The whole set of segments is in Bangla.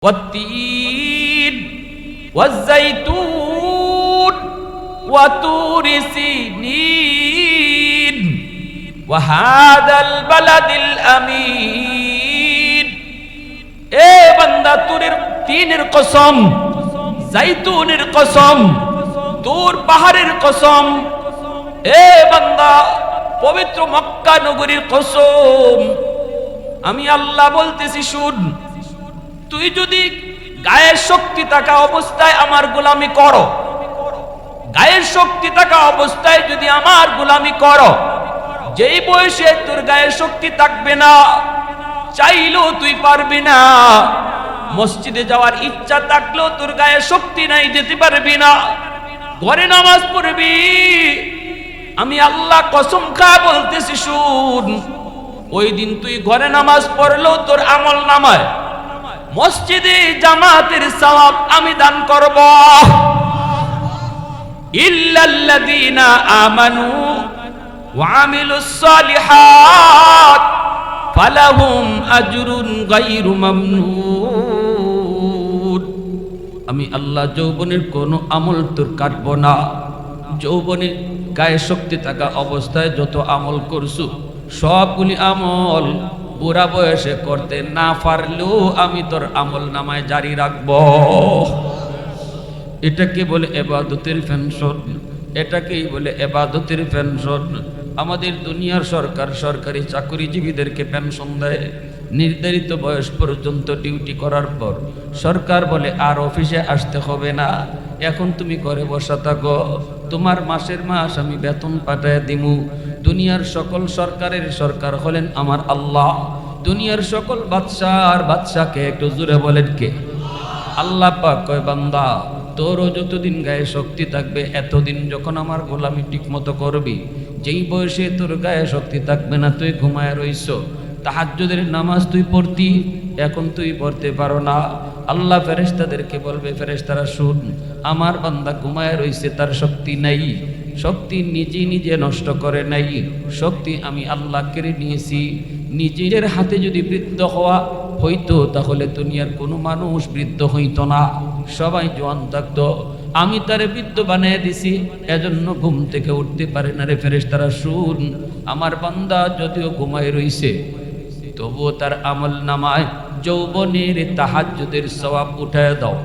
والتين والزيتون وطور سينين وهذا البلد الأمين এ বান্দা তিনের কসম, জাইতুনের কসম, তুর পাহাড়ের কসম, এ বান্দা পবিত্র মক্কা নগরীর কসম, আমি আল্লাহ বলতেছি শুন, তুই যদি গায়ের শক্তি থাকা অবস্থায় আমার গোলামি করো, গায়ের শক্তি থাকা অবস্থায় যদি আমার গোলামি করো, যেই বয়সে তোর গায়ের শক্তি থাকবে না, চাইলেও তুই পারবি না, মসজিদে যাওয়ার ইচ্ছা থাকলেও তোর গায়ে শক্তি নাই, যেতে পারবি না, ঘরে নামাজ পড়বি, আমি আল্লাহ কসম খা বলতেছি শুন, ওই দিন তুই ঘরে নামাজ পড়লেও তোর আমল নামায় মসজিদে জামাতের সওয়াব আমি দান করব। ইল্লাল্লাযীনা আমানু ওয়া আমিলুস সালিহাত ফালাহুম আজরুন গায়রু মামনুন। আমি আল্লাহ যৌবনের কোনো আমল তোর কাটব না, যৌবনের গায়ে শক্তি থাকা অবস্থায় যত আমল করছু সবগুলি আমল বুড়া বয়সে করতে না পারলেও আমি তোর আমল নামায় জারি রাখব। এটাকে বলে ইবাদতের পেনশন, এটাকেই বলে ইবাদতের পেনশন। আমাদের দুনিয়ার সরকার সরকারি চাকরিজীবীদেরকে পেনশন দেয়, নির্ধারিত বয়স পর্যন্ত ডিউটি করার পর সরকার বলে আর অফিসে আসতে হবে না, এখন তুমি ঘরে বসা থাকো, তোমার মাসের মাস আমি বেতন পাঠায় দিমু। দুনিয়ার সকল সরকারের সরকার হলেন আমার আল্লাহ, দুনিয়ার সকল বাদশার বাদশাকে একটু জোরে বলেন কে? আল্লাহ পাক কয় বান্দা তোরও যতদিন গায়ে শক্তি থাকবে এতদিন যখন আমার গোলামি ঠিক মতো করবি, যেই বয়সে তোর গায়ে শক্তি থাকবে না তুই ঘুমায় রইছ, তাহাজ্জুদের নামাজ তুই পড়তি, এখন তুই পড়তে পারো না, আল্লাহ ফেরেশতাদেরকে বলবে ফেরেশতারা শুন, আমার বান্দা ঘুমায় রইছে, তার শক্তি নাই, শক্তি নিজে নিজে নষ্ট করে নাই, শক্তি আমি আল্লাহ কেড়ে নিয়েছি। নিজের হাতে যদি বৃদ্ধ হওয়া হইতো তাহলে দুনিয়ার কোনো মানুষ বৃদ্ধ হইতো না, সবাই জওয়ান থাকতো, আমি তারে বৃদ্ধ বানিয়ে দিছি, এজন্য ঘুম থেকে উঠতে পারে না রে। ফেরেশতারা শুন, আমার বান্দা যদিও ঘুমায় রইছে তবুও তার আমল নামায় যৌবনের তাহাজ্জুদের সওয়াব উঠায় দাও।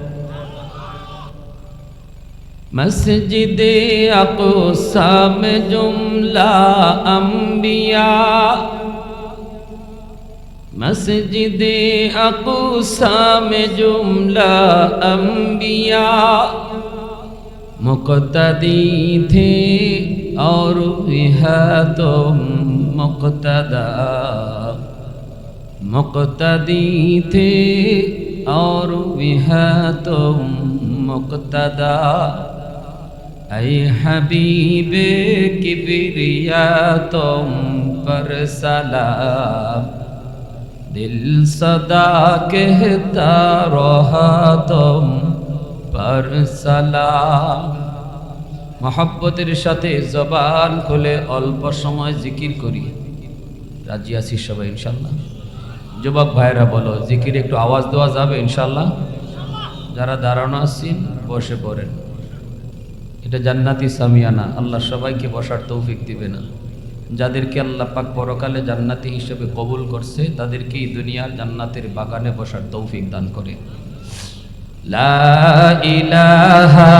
মসজিদে আকসা মে জুমলা আম্বিয়া, মসজিদে আকসা মে জুমলা আম্বিয়া মুক্তদি থে और है तुम मुक्तदा, मुक्तदी थे और है तुम मुक्तदा, ऐ हबीबे किबरिया तुम पर सलाम, दिल सदा कहता रहा तुम पर सलाम। মহব্বতের সাথে জবান খুলে অল্প সময় জিকির করি, রাজি আছি সবাই ইনশাল্লাহ? যুবক ভাইরা বলো জিকির একটু আওয়াজ দেওয়া যাবে ইনশাল্লাহ? যারা দাঁড়ানো আছেন বসে পড়েন, এটা জান্নাতি সামিয়ানা, আল্লাহ সবাইকে বসার তৌফিক দিবে না। যাদেরকে আল্লাহ পাক পরকালে জান্নাতি হিসেবে কবুল করছে তাদেরকেই দুনিয়ার জান্নাতের বাগানে বসার তৌফিক দান করে। লা ইলাহা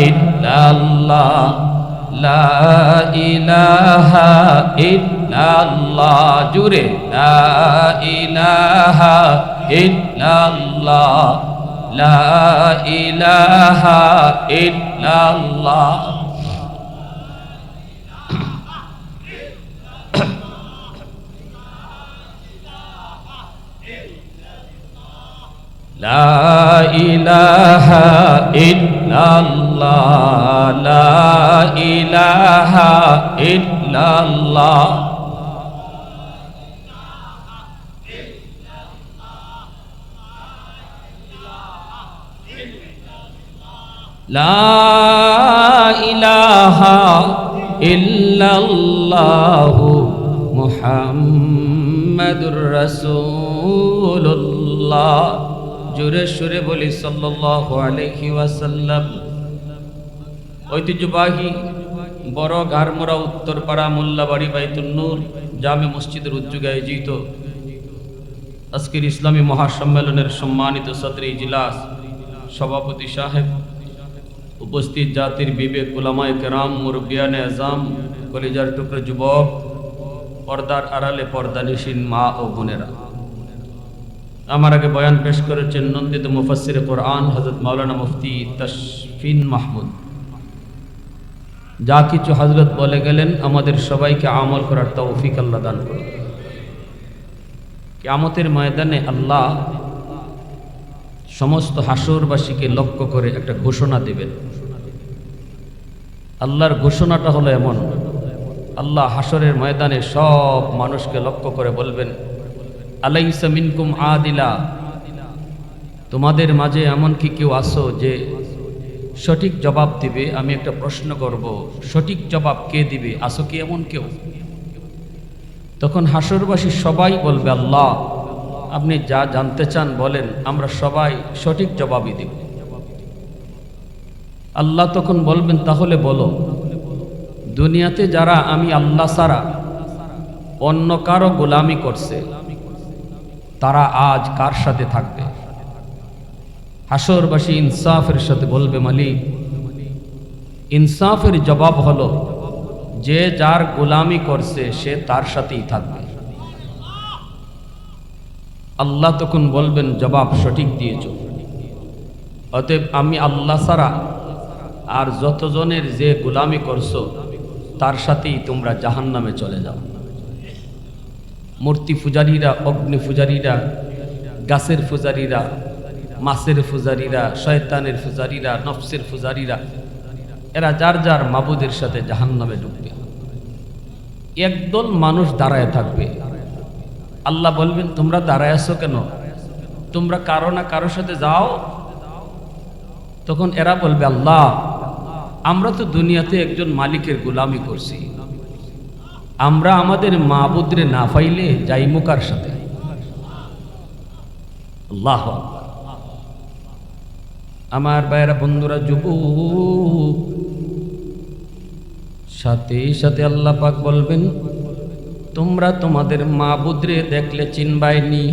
ইল্লাল্লাহ, লা ইলাহা ইল্লাল্লাহ, জুরে লা ইলাহা ইল্লাল্লাহ, লা ইলাহা ইল্লাল্লাহ। লা ইলাহা ইল্লাল্লাহ, লা ইলাহা ইল্লাল্লাহ, লা ইলাহা ইল্লাল্লাহ মুহাম্মাদুর রাসূলুল্লাহ। জোরে সুরে বলি সাল্লাল্লাহু আলাইহি ওয়াসাল্লাম। ঐতিহ্যবাহী বড় গারমোড়া উত্তরপাড়া মোল্লাবাড়ি বাইতুন নূর জামে মসজিদের উদ্যোগে আয়োজিত আজকের ইসলামী মহাসম্মেলনের সম্মানিত সদরে ইজলাস সভাপতি সাহেব, উপস্থিত জাতির বিবেক উলামায়ে কেরাম, মুরব্বিয়ানে আজম, কলিজার টুকরো যুবক, পর্দার আড়ালে পর্দানিশীন মা ও বোনেরা, আমার আগে বয়ান পেশ করেছেন নন্দিত মুফাসসিরে কোরআন হযরত মাওলানা মুফতি তাশফিন মাহমুদ। যা কিছু হযরত বলে গেলেন আমাদের সবাইকে আমল করার তৌফিক আল্লাহ দান করুন। কিয়ামতের ময়দানে আল্লাহ সমস্ত হাসরবাসীকে লক্ষ্য করে একটা ঘোষণা দেবেন। আল্লাহর ঘোষণাটা হলো এমন, আল্লাহ হাসরের ময়দানে সব মানুষকে লক্ষ্য করে বলবেন, আলাইসা মিনকুম আদিলা, তোমাদের মাঝে এমন কি কেউ আসো যে সঠিক জবাব দিবে? আমি একটা প্রশ্ন করব, সঠিক জবাব কে দিবে? আসো কি এমন কেউ? তখন হাসরবাসী সবাই বলবে, আল্লাহ আপনি যা জানতে চান বলেন, আমরা সবাই সঠিক জবাবই দিব। আল্লাহ তখন বলবেন, তাহলে বলো, দুনিয়াতে যারা আমি আল্লাহ ছাড়া অন্য কারো গোলামি করছে তারা আজ কার সাথে থাকবে? হাসরবাসী ইনসাফের সাথে বলবে, মালিক ইনসাফের জবাব হলো যে যার গোলামি করছে সে তার সাথেই থাকবে। আল্লাহ তখন বলবেন, জবাব সঠিক দিয়েছ। অতএব আমি আল্লাহ ছাড়া আর যতজনের যে গোলামি করছো তার সাথেই তোমরা জাহান্নামে চলে যাও। মূর্তি পূজারীরা, অগ্নি পূজারীরা, গাছের পূজারীরা, মাছের পূজারীরা, শয়তানের পূজারীরা, নফসের পূজারীরা, এরা যার যার মাবুদের সাথে জাহান্নামে ঢুকবে। একদল মানুষ দাঁড়ায় থাকবে। আল্লাহ বলবেন, তোমরা দাঁড়ায় আছো কেন? তোমরা কারো না কারোর সাথে যাও। তখন এরা বলবে, আল্লাহ আমরা তো দুনিয়াতে একজন মালিকের গোলামি করছি, আমরা আমাদের মাবুদরে না পাইলে যাইমু কার সাথে? আল্লাহ আকবার। আমার ভাইয়েরা, বন্ধুরা, যুবক, সাথে সাথে আল্লাহ পাক বলবেন, তোমরা তোমাদের মাবুদরে দেখলে চিনবাইনি?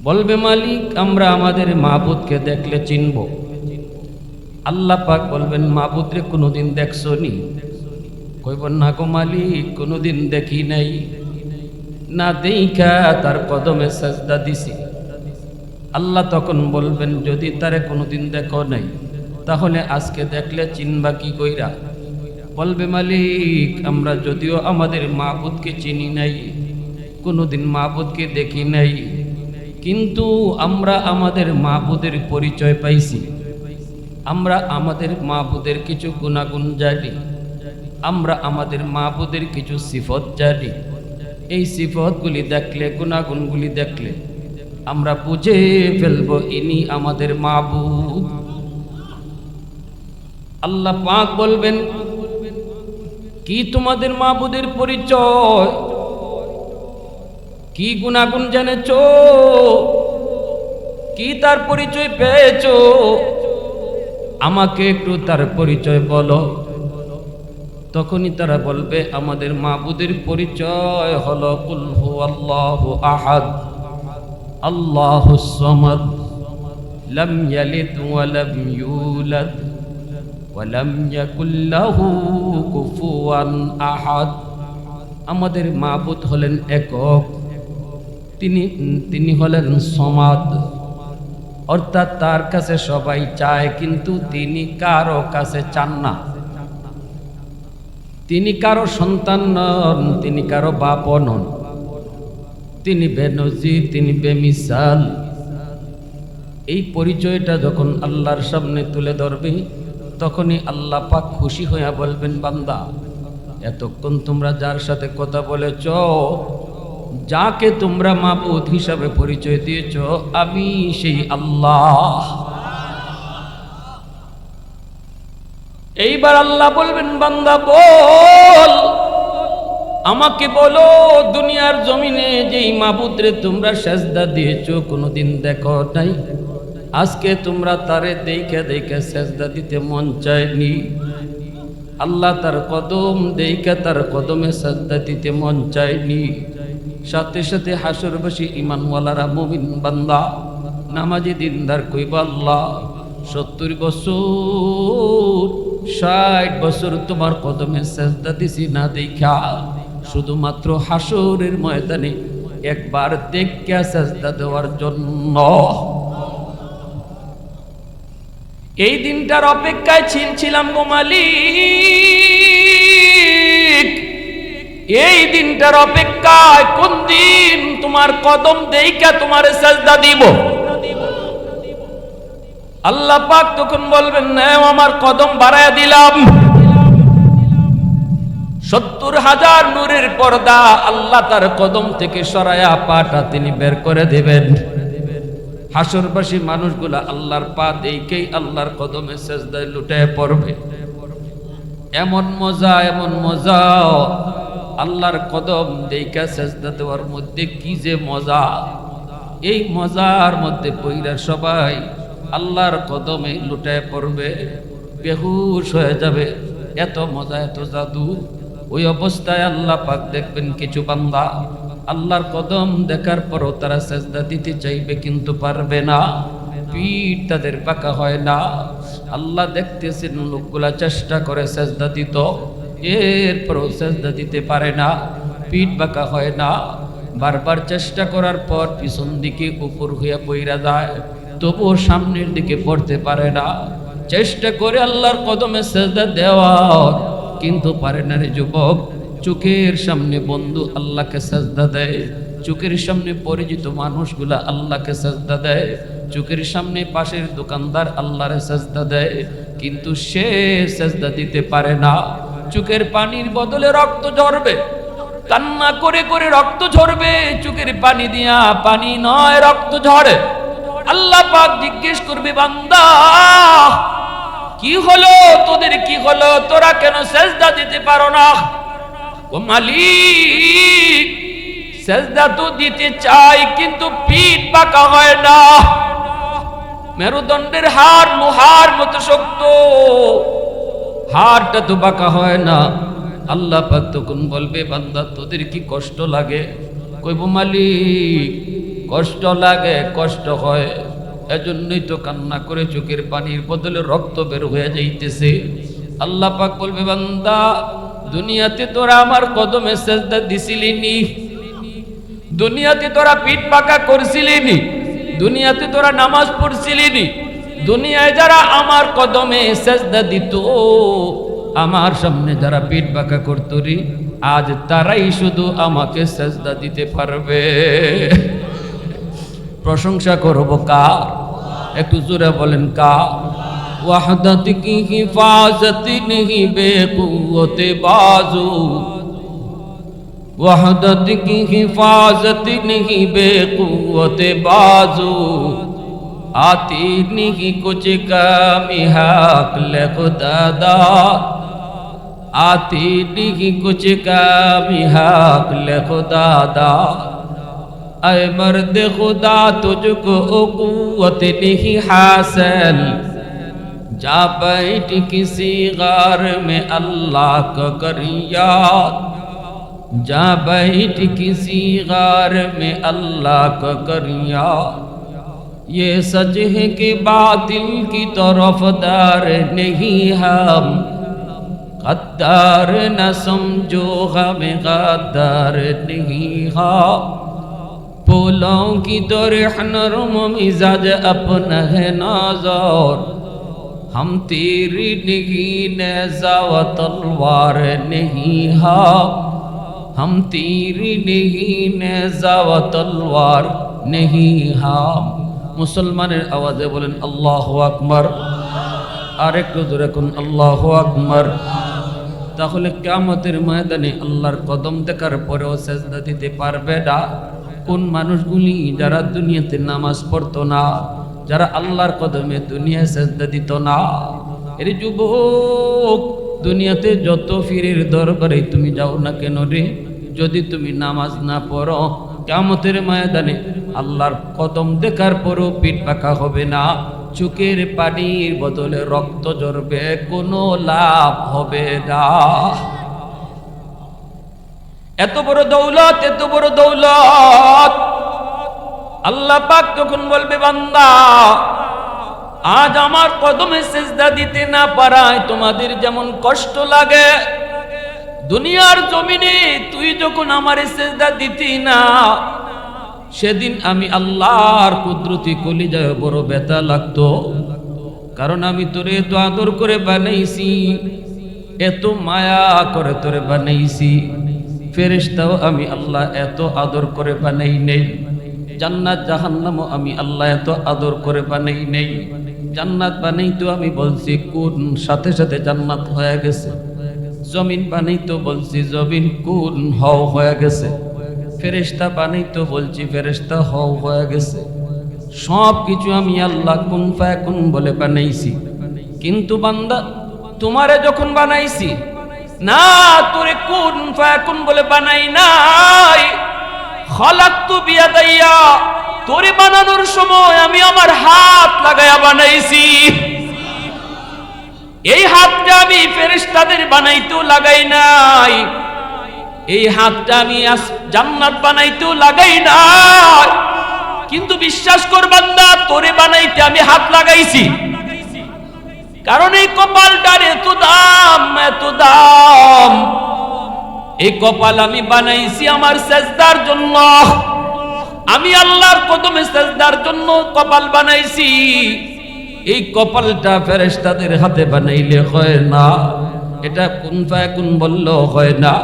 বলবে, মালিক আমরা আমাদের মাবুদকে দেখলে চিনব। আল্লাহ পাক বলবেন, মাবুদরে কোনোদিন দেখছো নি? কইব, না গো মালিক, কোনোদিন দেখি নাই, না দেখা তার কদমে সাজদা দিছি। আল্লাহ তখন বলবেন, যদি তারে কোনোদিন দেখো নাই তাহলে আজকে দেখলে চিনবা কি কইরা? বলবে, মালিক আমরা যদিও আমাদের মাবুদকে চিনি নাই, কোনোদিন মাবুদকে দেখি নাই, কিন্তু আমরা আমাদের মাবুদের পরিচয় পাইছি, আমরা আমাদের মাবুদের কিছু গুণাগুণ জানি, আমরা আমাদের মাবুদের কিছু সিফত জানি। এই সিফতগুলি দেখলে, গুণাগুণগুলি দেখলে আমরা বুঝে ফেলবো ইনি আমাদের মাবুদ। আল্লাহ পাক বলবেন, কি তোমাদের মাবুদের পরিচয়? কি গুণাগুণ জেনেছো? কি তার পরিচয় পেয়েছো? আমাকে একটু তার পরিচয় বলো। তখনই তারা বলবে, আমাদের মাবুদের পরিচয় হলো কুল হুয়াল্লাহু আহাদ, আল্লাহুস সামাদ, লাম ইয়ালিদ ওয়া লাম ইউলাদ ওয়া লাম ইয়াকুল লাহু কুফুয়ান আহাদ। আমাদের মাবুদ হলেন একক, তিনি হলেন সমাদ, অর্থাৎ তার কাছে সবাই চায় কিন্তু তিনি কারো কাছে চান না। তিনি কারো সন্তান নন, তিনি কারো বাপ নন, তিনি বেনজির, তিনি বেমিসাল। এই পরিচয়টা যখন আল্লাহর সামনে তুলে ধরবে তখনই আল্লাহ পাক খুশি হইয়া বলবেন, বান্দা এতক্ষণ তোমরা যার সাথে কথা বলেছ, যাকে তোমরা মাবুদ হিসাবে পরিচয় দিয়েছ, আমি সেই আল্লাহ। এইবার আল্লাহ বলবেন, বান্দা বল আমাকে বলো, দুনিয়ার জমিনে যেই মাবুদরে তোমরা সেজদা দিয়েছো কোনোদিন দেখো নাই? আজকে তোমরা তারে দেখে দেখে সেজদা দিতে মন চায়নি? আল্লাহ তার কদম দেখে তার কদমে সেজদা দিতে মন চায়নি? সাথে সাথে হাসরবাসী ঈমানওয়ালারা মুমিন বান্দা নামাজি দিনদার কইবা, আল্লাহ 70 বছর 60 বছর তোমার কদমে সেজদা দিছি না দেখা, শুধুমাত্র হাসরের ময়দানে একবার দেখে সেজদা দেওয়ার জন্য। এই দিনটার অপেক্ষায় ছিলাম গো মালিক। এই দিনটার অপেক্ষায়, কোন দিন তোমার কদম দেইখা তোমার সেজদা দিব। আল্লাহ পাক তখন বলবেন, না আমার কদম বাড়ায়া দিলাম। 70,000 নূরের পর্দা আল্লাহ তার কদম থেকে সরায়া পাটা তিনি বের করে দেবেন। হাসরবাসী মানুষগুলা আল্লাহর পা দেখেই আল্লাহর কদমে সেজদায় লুটায় পড়বে। এমন মজা, এমন মজা, আল্লাহর কদম দেখা সেজদা দেওয়ার মধ্যে কি যে মজা। এই মজার মধ্যে পইরা সবাই আল্লাহর কদমে লুটায় পড়বে, বেহুশ হয়ে যাবে। এত মজা, এত জাদু। ওই অবস্থায় আল্লাহ পাক দেখবেন কিছু বান্দা আল্লাহর কদম দেখার পরও তারা সেজদা দিতে চাইবে কিন্তু পারবে না, পিঠ তাদের পাকা হয় না। আল্লাহ দেখতেছেন লোকগুলা চেষ্টা করে সেজদা দিত, এরপরও সেজদা দিতে পারে না, পিঠ বাঁকা হয় না। বারবার চেষ্টা করার পর পিছন দিকে উপর হইয়া পইরা যায়, তবুও সামনের দিকে পড়তে পারে না। চেষ্টা করে আল্লাহর কদমে সেজদা দেওয়ার, কিন্তু পারে না রে যুবক। চোখের সামনে বন্ধু আল্লাহকে সেজদা দেয়, চোখের সামনে পরিচিত মানুষগুলা আল্লাহকে সেজদা দেয়, চোখের সামনে পাশের দোকানদার আল্লাহরে সেজদা দেয়, কিন্তু সে সেজদা দিতে পারে না। চোখের পানির বদলে রক্ত ঝরবে, কান্না করে করে রক্ত ঝরবে, চোখের পানি দিয়া পানি নয় রক্ত ঝরে। আল্লাহ পাক জিজ্ঞেস করবে, বান্দা কি হলো তোদের, কি হলো, তোরা কেন সেজদা দিতে পারো না? ও মালিক, সেজদা তো দিতে চাই কিন্তু পিঠ বাঁকা হয় না। মেরুদণ্ডের হাড় লোহার মতো শক্ত, হাড়টা তো বাঁকা হয় না। আল্লাহ পাক তখন বলবে, বান্দা তোদের কি কষ্ট লাগে? কইব, মালিক কষ্ট লাগে, কষ্ট হয়, এজন্যই তো কান্না করে চোখের পানির বদলে রক্ত বের হয়ে যাইতেছে। আল্লাহ পাক বলবে, বান্দা দুনিয়াতে তোরা আমার কদমে সেজদা দিছিলি নি? দুনিয়াতে তোরা পিঠ পাকা করছিলি নি? দুনিয়াতে তোরা নামাজ পড়ছিলি নি? দুনিয়ায় যারা আমার কদমে সেজদা দিত, আমার সামনে যারা পিঠ পাকা করত রে, আজ তারাই শুধু আমাকে সেজদা দিতে পারবে। প্রশংসা করব কার? একটু জোরে বলেন কার? वहदत की हिफाजत नहीं बेकुव्वत बाजू, वहदत की हिफाजत नहीं बेकुव्वत बाजू, आती नहीं कुछ कमी हक ले खुदादार, आती नहीं कुछ कमी हक ले खुदादार। ऐ मर्द खुदा तुझको कुव्वत नहीं हासिल, जा बैठ किसी गार में अल्लाह का कर याद, जा बैठ किसी गार में अल्लाह का कर याद। ये सच है कि बातिल की तरफदार नहीं हम, गद्दार न समझो हमें गद्दार नहीं हम। फूलों की तरह नरम मिजाज अपना है नाज़र, हम तेरी नहीं नेज़ा व तलवार नहीं हाँ, हम तेरी नहीं नेज़ा व तलवार नहीं हाँ। मुसलमानेर आवाज़े बोलें अल्लाहु আকবার, আর একটু জোরে কোন আল্লাহু আকবার। তাহলে কিয়ামতের ময়দানে আল্লাহর কদম দেখার পরেও সেজদা দিতে পারবে না কোন মানুষগুলি? যারা দুনিয়াতে নামাজ পড়তো না, যারা আল্লাহর কদমে দুনিয়ায় সেজদা দিত না। এর যুবক, দুনিয়াতে যত পীরের দরবারে তুমি যাও না কেন রে, যদি তুমি নামাজ না পড়ো, কিয়ামতের ময়দানে আল্লাহর কদম দেখার পরও পিঠ বাঁকা হবে না, চোখের পানির বদলে রক্ত ঝরবে, কোনো লাভ হবে না। এত বড় দৌলত, এত বড় দৌলত। আল্লাহ পাক তখন বলবে, বান্দা আজ আমার কদমে সিজদা দিতে না পারায় তোমাদের যেমন কষ্ট লাগে, দুনিয়ার জমিনে তুই যখন আমারে সিজদা দিতি না, সেদিন আমি আল্লাহর কুদরতি কলিজায় বড় ব্যথা লাগতো। কারণ আমি তোরে এত আদর করে বানাইছি, এত মায়া করে তোরে বানাইছি। ফেরেশতাও আমি আল্লাহ এত আদর করে বানাই নেই, জান্নাত জাহান্নামও আমি আল্লাহ এত আদর করে বানাই নেই। জান্নাত বানাইতো আমি বলছি কোন, সাথে সাথে জান্নাত হয়ে গেছে। জমিন বানাইতো বলছি জমিন কোন হও হয়ে গেছে। ফেরেশতা বানাইতো বলছি ফেরেশতা হও হয়ে গেছে। সব কিছু আমি আল্লাহ কুন ফায়াকুন বলে বানাইছি। কিন্তু বান্দা তোমারে যখন বানাইছি না, তোরে কুন ফায়াকুন বলে বানাই নাই। খালাকতু বিয়াদাইয়া, তোরে বানানোর সময় আমি আমার হাত লাগায়া বানাইছি। এই হাতটা আমি ফেরেশতাদের বানাইতেও লাগাই নাই, এই হাতটা আমি জান্নাত বানাইতেও লাগাই নাই। কিন্তু বিশ্বাস কর বান্দা, তোরে বানাইতে আমি হাত লাগাইছি। কারণ এই কপালটার এত দাম, এত দাম। এই কপাল আমি বানাইছি আমার সেজদার জন্য। আমি আল্লাহর কদমে সেজদার জন্য কপাল বানাইছি। এই কপালটা ফেরেশতাদের হাতে বানাইলে হয় না, এটা কুন ফায়াকুন বললেও হয় না।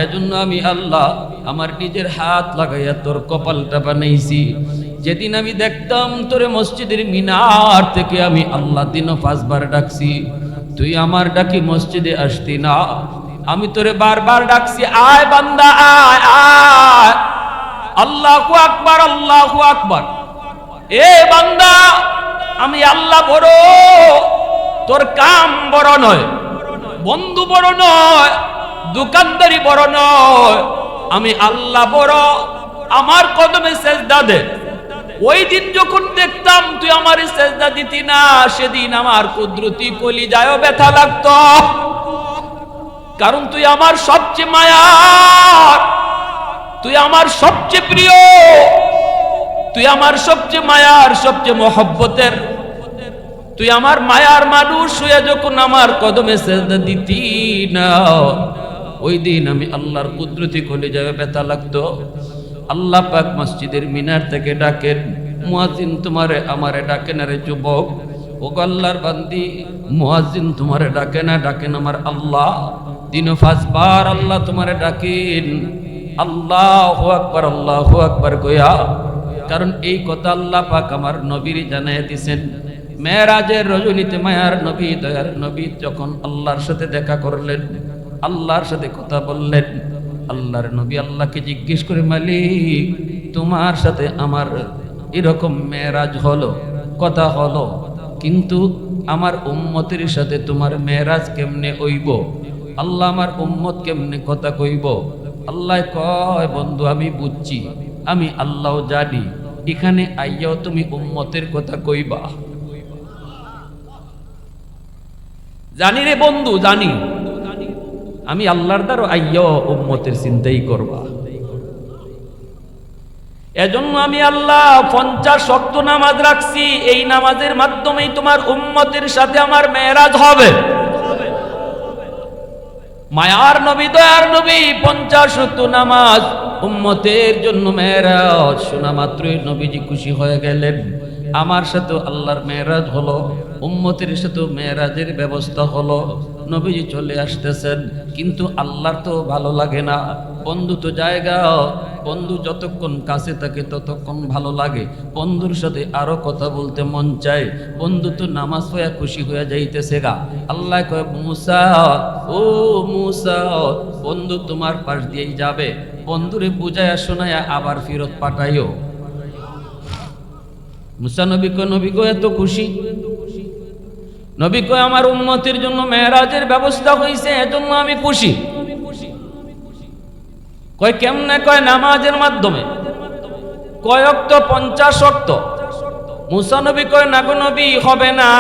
এজন্য আমি আল্লাহ আমার নিজের হাত লাগাইয়া তোর কপালটা বানাইছি। যেদিন আমি দেখতাম তোরে মসজিদের মিনার থেকে আমি আল্লাহ দিনও 5 বার ডাকছি, তুই আমার ডাকি মসজিদে আসতি না। আমি তোরে বারবার ডাকছি, আয় বান্দা আয় আয়, আল্লাহু আকবার আল্লাহু আকবার। এ বান্দা, আমি আল্লাহ বড়, তোর কাম বড় নয়, বন্ধু বড় নয়, দোকানদারি বড় নয়, আমি আল্লাহ বড়। আমার কদমে সেজদা দে। ওই দিন যখন দেখতাম তুই আমার সেজদা দিতি না, সেদিন আমার কুদরতি কলিজায়ও ব্যথা লাগতো। কারণ তুই আমার সবচেয়ে মায়ার, তুই আমার সবচেয়ে প্রিয়, তুই আমার সবচেয়ে মায়ার, সবচেয়ে মহব্বতের, তুই আমার মায়ার মানুষ হয়ে যখন আমার কদমে সেজদা দিতি না, ওই দিন আমি আল্লাহর কুদরতি কলিজায় ব্যথা লাগতো। আল্লাহ পাক মসজিদের মিনার থেকে ডাকেন, মুয়াজ্জিন তোমারে আমারে ডাকে না রে যুবক। ও আল্লাহর বান্দি, মুয়াজ্জিন তোমারে ডাকে না, ডাকেন আমার আল্লাহ। দিনও 5 বার আল্লাহ তোমারে ডাকেন, আল্লাহু আকবার আল্লাহু আকবার কইয়া। কারণ এই কথা আল্লাহ পাক আমার নবীর জানাইয়া দিয়েছেন। মেরাজের রজনীতে মায়ার নবী, দয়ার নবী যখন আল্লাহর সাথে দেখা করলেন, আল্লাহর সাথে কথা বললেন, আল্লাহর নবী আল্লাহকে জিজ্ঞেস করে, মালিক তোমার সাথে আমার এরকম মেরাজ হলো, কথা হলো, কিন্তু আমার উম্মতের সাথে তোমার মেরাজ কেমনে হইব? আল্লাহ আমার উম্মত কেমনে কথা কইব? আল্লাহ কয়, বন্ধু আমি বুঝছি, আমি আল্লাহ জানি, এখানে আইয়াও তুমি উম্মতের কথা কইবা। জানি রে বন্ধু, জানি, আমি আল্লাহর দ্বারা আইয়াও উম্মতের চিন্তাই করবা। এজন্য আমি আল্লাহ 50 ওয়াক্ত নামাজ রাখছি। এই নামাজের মাধ্যমেই তোমার উম্মতের সাথে আমার মেরাজ হবে। মায়ার নবী, দয়ার নবী 50 ওয়াক্ত নামাজ উম্মতের জন্য মেরাজ শোনা মাত্রই নবীজি খুশি হয়ে গেলেন। আমার সাথে আল্লাহর মেরাজ হলো, উম্মতের সাথে মেরাজের ব্যবস্থা হলো। নবীজি চলে আসতেছেন, কিন্তু আল্লাহর তো ভালো লাগে না। বন্ধু তো জায়গা, বন্ধু যতক্ষণ কাছে থাকে ততক্ষণ ভালো লাগে, বন্ধুর সাথে আরো কথা বলতে মন চায়। বন্ধু তো নামাজ হয়ে খুশি হয়ে যাইতেছে গা। আল্লাহ কয়, মুসা, ও মুসা, বন্ধু তোমার পাশ দিয়েই যাবে, বন্ধুরে বুঝায়া শোনায়া আবার ফেরত পাঠাইও। মুসা নবী কয় এত খুশি? নবী কয়, আমার উম্মতের জন্য মেরাজের ব্যবস্থা হয়েছে, এজন্য আমি খুশি। কয় কেমনে? কয় নামাজের মাধ্যমে। কয় ওয়াক্ত? 50 ওয়াক্ত। মুসা নবী কয় না গো নবী, হবে না,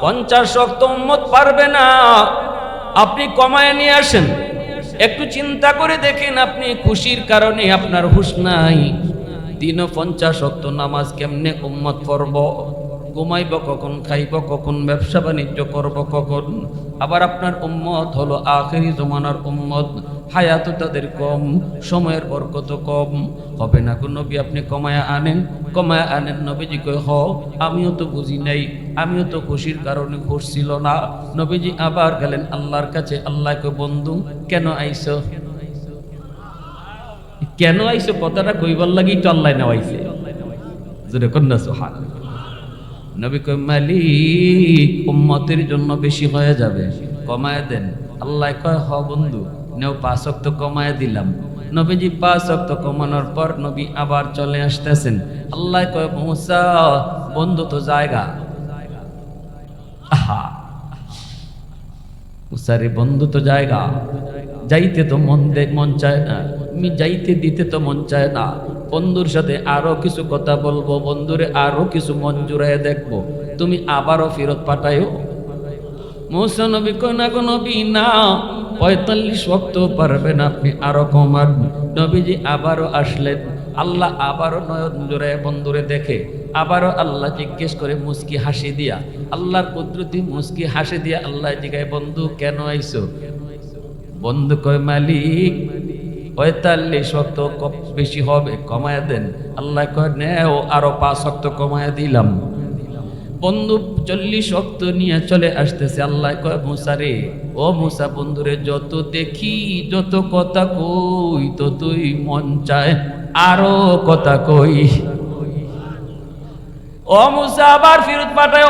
50 ওয়াক্ত উম্মত পারবে না, আপনি কমায় নিয়ে আসেন। একটু চিন্তা করে দেখেন, আপনি খুশির কারণে আপনার হুঁশ নাই, দিনও 50 ওয়াক্ত নামাজ কেমনে উম্মত পড়ব? ঘুমাইব কখন, খাইব কখন, ব্যবসা বাণিজ্য করব কখন? আবার আপনার উম্মত হলো আখেরি জমানার উম্মত, হায়াতও তাদের কম, সময়ের বরকত কম, হবে না গো নবী, আপনি কমায়া আনেন, কমায়া আনেন। নবীজি কয় হ, আমিও তো বুঝি নাই, আমিও তো খুশির কারণে খুশ ছিল না। নবীজি আবার গেলেন আল্লাহর কাছে। আল্লাহ কয় বন্ধু কেন আইছো? কেন আইছো কথাটা কইবার লাগি তো আল্লাহ নেওয়াইছে। জোরে কন্যা সুবহানাল্লাহ। নবী কয় মালিক, উম্মতের জন্য বেশি হয়ে যাবে, কমায় দেন। আল্লাহ কয় হ বন্ধু, নেও 5 ওয়াক্ত কমায় দিলাম। নবীজি 5 ওয়াক্ত কমানোর পর নবী আবার চলে আসতেছেন। আল্লাহ কয় মুসা, বন্ধু তো জায়গা। আহা, মুসারে বন্ধু তো জায়গা, যাইতে তো মন চায় না, আমি যাইতে দিতে তো মন চায় না। বন্ধুর সাথে আরো কিছু কথা বলবো, বন্ধুরে আরো কিছু মন জুড়ায় দেখবো, তুমি আবারও ফেরত পাঠায়ো। মুসা নবী কয় না গো নবী না, 45 ওয়াক্ত পারবেন আপনি, আরো কমান। নবীজি আবারও আসলেন। আল্লাহ আবারও নয়ন জোড়ায় বন্ধুরে দেখে, আবারও আল্লাহ জিজ্ঞেস করে মুস্কি হাসি দিয়া, আল্লাহর কুদরতি মুস্কি হাসি দিয়া আল্লাহ জিজ্ঞাসা, বন্ধু কেন আইছো? বন্ধু কয় মালিক 45 ওয়াক্ত বেশি হবে, কমায়া দেন। আল্লাহ কয় নেও, আরো 5 ওয়াক্ত কমায়া দিলাম। বন্ধু 40 ওয়াক্ত নিয়ে চলে আসতেছে। আল্লাহ কয় মুসা রে, ও মুসা বন্ধুরে যত দেখি, যত কথা কই, ততই মন চায় আরো কথা কই। ও মুসা আবার ফেরত পাঠায়।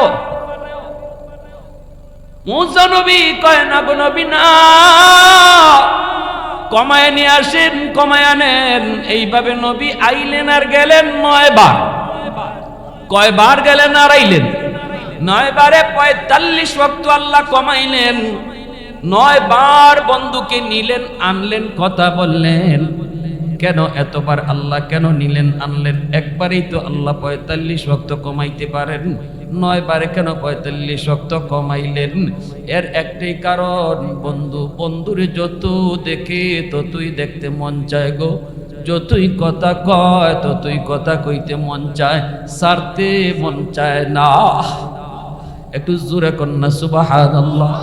মুসা নবী কয় না গো নবী না, কমায় নিয়ে আসেন, কমায় আনেন। এইভাবে নবী আইলেন আর গেলেন 9 বার। কয়বার গেলেন আর আইলেন? 9 বারে 45 ওয়াক্ত আল্লাহ কমাইলেন। 9 বার বন্ধুকে নিলেন, আনলেন, কথা বললেন। কেন এতবার আল্লাহ কেন নিলেন আনলেন? একবারেই তো আল্লাহ 45 ওয়াক্ত কমাইতে পারেন, 9 বারে কেন 45 ওয়াক্ত কমাইলেন? এর একটাই কারণ, বন্ধুরে যত দেখে ততই দেখতে মন চায় গো, যতই কথা কয় ততই কথা কইতে মন চায়, সারতে মন চায় না। একটু জোরে কন্যা সুবহানাল্লাহ।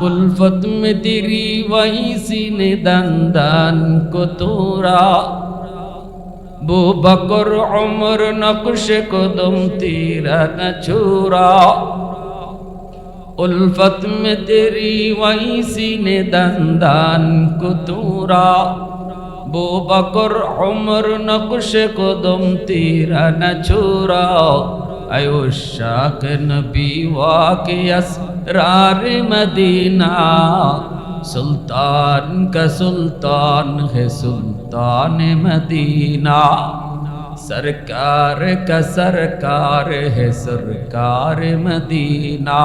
उल्फत में तेरी वही सीने दान दान को तोरा, बो बकर उमर नक्श कदम तेरा न छोड़ा। उल्फत में तेरी वही सीने दान दान को तोरा, बो बकर उमर नक्श कदम तेरा न छोड़ा। आयो शाक नबी वाके असरार मदीना, सुल्तान का सुल्तान है सुल्तान मदीना, सरकार का सरकार है सरकार मदीना,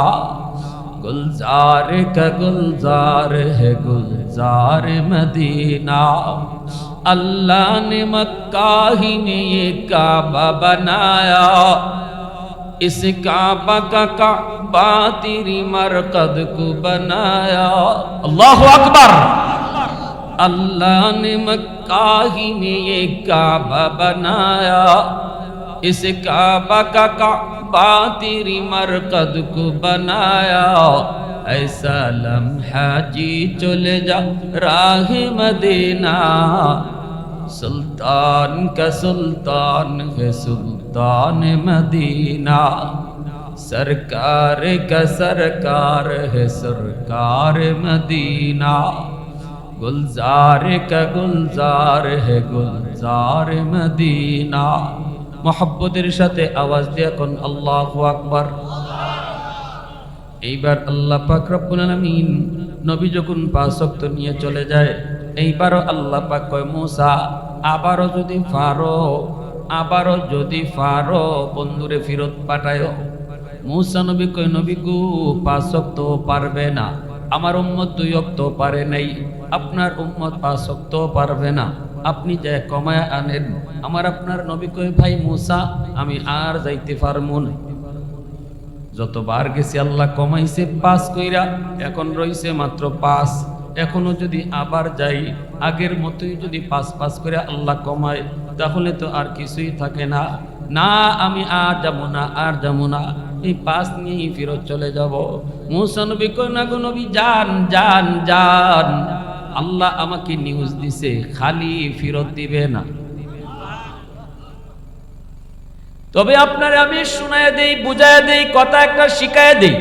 गुलजार का गुलजार है गुलजार मदीना। अल्लाह ने मक्का ही में ये काबा बनाया, इस काबा का काबा तेरी मरकद को बनाया। अल्लाहु अकबर। अल्लाह ने मक्का ही में ये काबा बनाया, इस काबा का काबा तेरी मरकद को बनाया। ऐसा लम्हा जी चले जा राह मदीना, सुल्तान का सुल्तान है सुल्तान मदीना, सरकार का सरकार है सरकार मदीना, गुलजार का गुलजार है गुलजार मदीना। मोहब्बतेर साथे आवाज दिया कोन अल्लाहु আকবার। এইবার আল্লাহ পাক রব্বুল আলামিন নবী যখন 5 ওয়াক্ত নিয়ে চলে যায়, এইবারও আল্লাহ পাক কয় মুসা আবারও যদি পারো বন্ধুরে ফেরত পাঠায়ো। মুসা নবী কয় নবী গো 5 ওয়াক্ত পারবে না, আমার উম্মত 2 ওয়াক্ত পারে নাই, আপনার উম্মত 5 ওয়াক্ত পারবে না, আপনি যে কমায় আনেন। আমার আপনার নবী কয় ভাই মুসা আমি আর যাইতে পারবো না। যতবার গেছি আল্লাহ কমাইছে 5 কইরা, এখন রইছে মাত্র 5। এখনো যদি আবার যাই আগের মতোই যদি 5 করে আল্লাহ কমায়, তাহলে তো আর কিছুই থাকে না। না আমি আর যাবো না, আর যাবো না, এই 5 নিয়েই ফেরত চলে যাব। মুসা নবী কই না গো নবী, যান যান যান, আল্লাহ আমাকে নিউজ দিছে খালি ফেরত দিবে না। তবে আপনারে আমি শুনায় দেই, বুঝায় দেই, কথা একটা শিখায় দেই।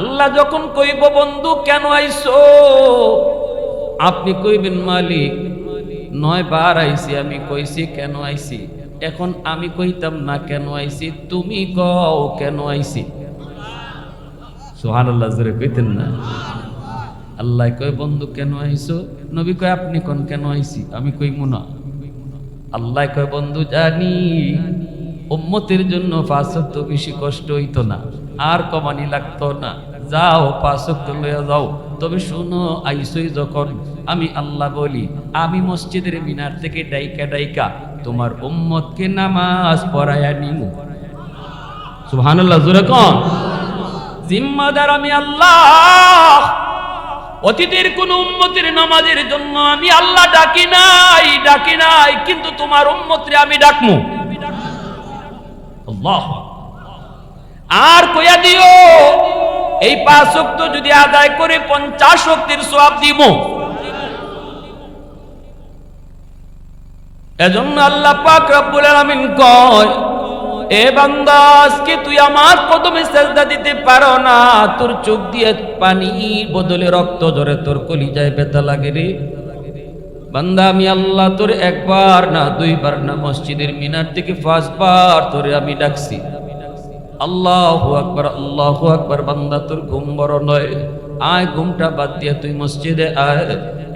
আল্লাহ যখন কইব বন্ধু কেন আইছো, আপনি কইবেন মালিক 9 বার আইছি, আমি কইছি কেন আইছি। এখন আমি কইতাম না কেন আইছি, তুমি কও কেন আইছি। সুবহানাল্লাহ, জোরে কইতেন না। আল্লাহ কয় বন্ধু কেন আইছো, নবী কয় আপনি কোন কেন আইছি, আমি কইমু না। আল্লাহ কয় বন্ধু জানি উম্মতের জন্য 5 ওয়াক্ত বেশি কষ্ট হইতো না, আর কমানি লাগতো না, যাও 5 ওয়াক্ত লইয়া যাও। তবে শুনো, আইসই যখন আমি আল্লাহ বলি, আমি মসজিদের মিনার থেকে ডাইকা ডাইকা তোমার উম্মতকে নামাজ পড়ায়া নিমু। সুবহানাল্লাহ, জোরে কোন। জিম্মাদার আমি আল্লাহ। অতীতের কোন উম্মতের নামাজের জন্য আমি আল্লাহ ডাকি নাই, কিন্তু তোমার উম্মতরে আমি ডাকমু। আল্লাহ। আর কইয়া দিও এই 5 ওয়াক্ত যদি আদায় করে 50 ওয়াক্তের সওয়াব দিব। এজন্য আল্লাহ পাক রব্বুল আলামিন কয়, এ বান্দা আজকে তুই আমার কদমে সিজদা দিতে পারো না, তোর চোখ দিয়ে পানির বদলে রক্ত ঝরে, তোর কলিজায় ব্যথা লাগে রে বান্দা। আমি আল্লাহ তোর 1 বার না 2 বার না, মসজিদের মিনার থেকে 5 বার তোরে আমি ডাকছি। আল্লাহু আকবার, আল্লাহু আকবার। বান্দা তোর ঘুম বড় নয়, আয় ঘুমটা বাদ দিয়া তুই মসজিদে আয়।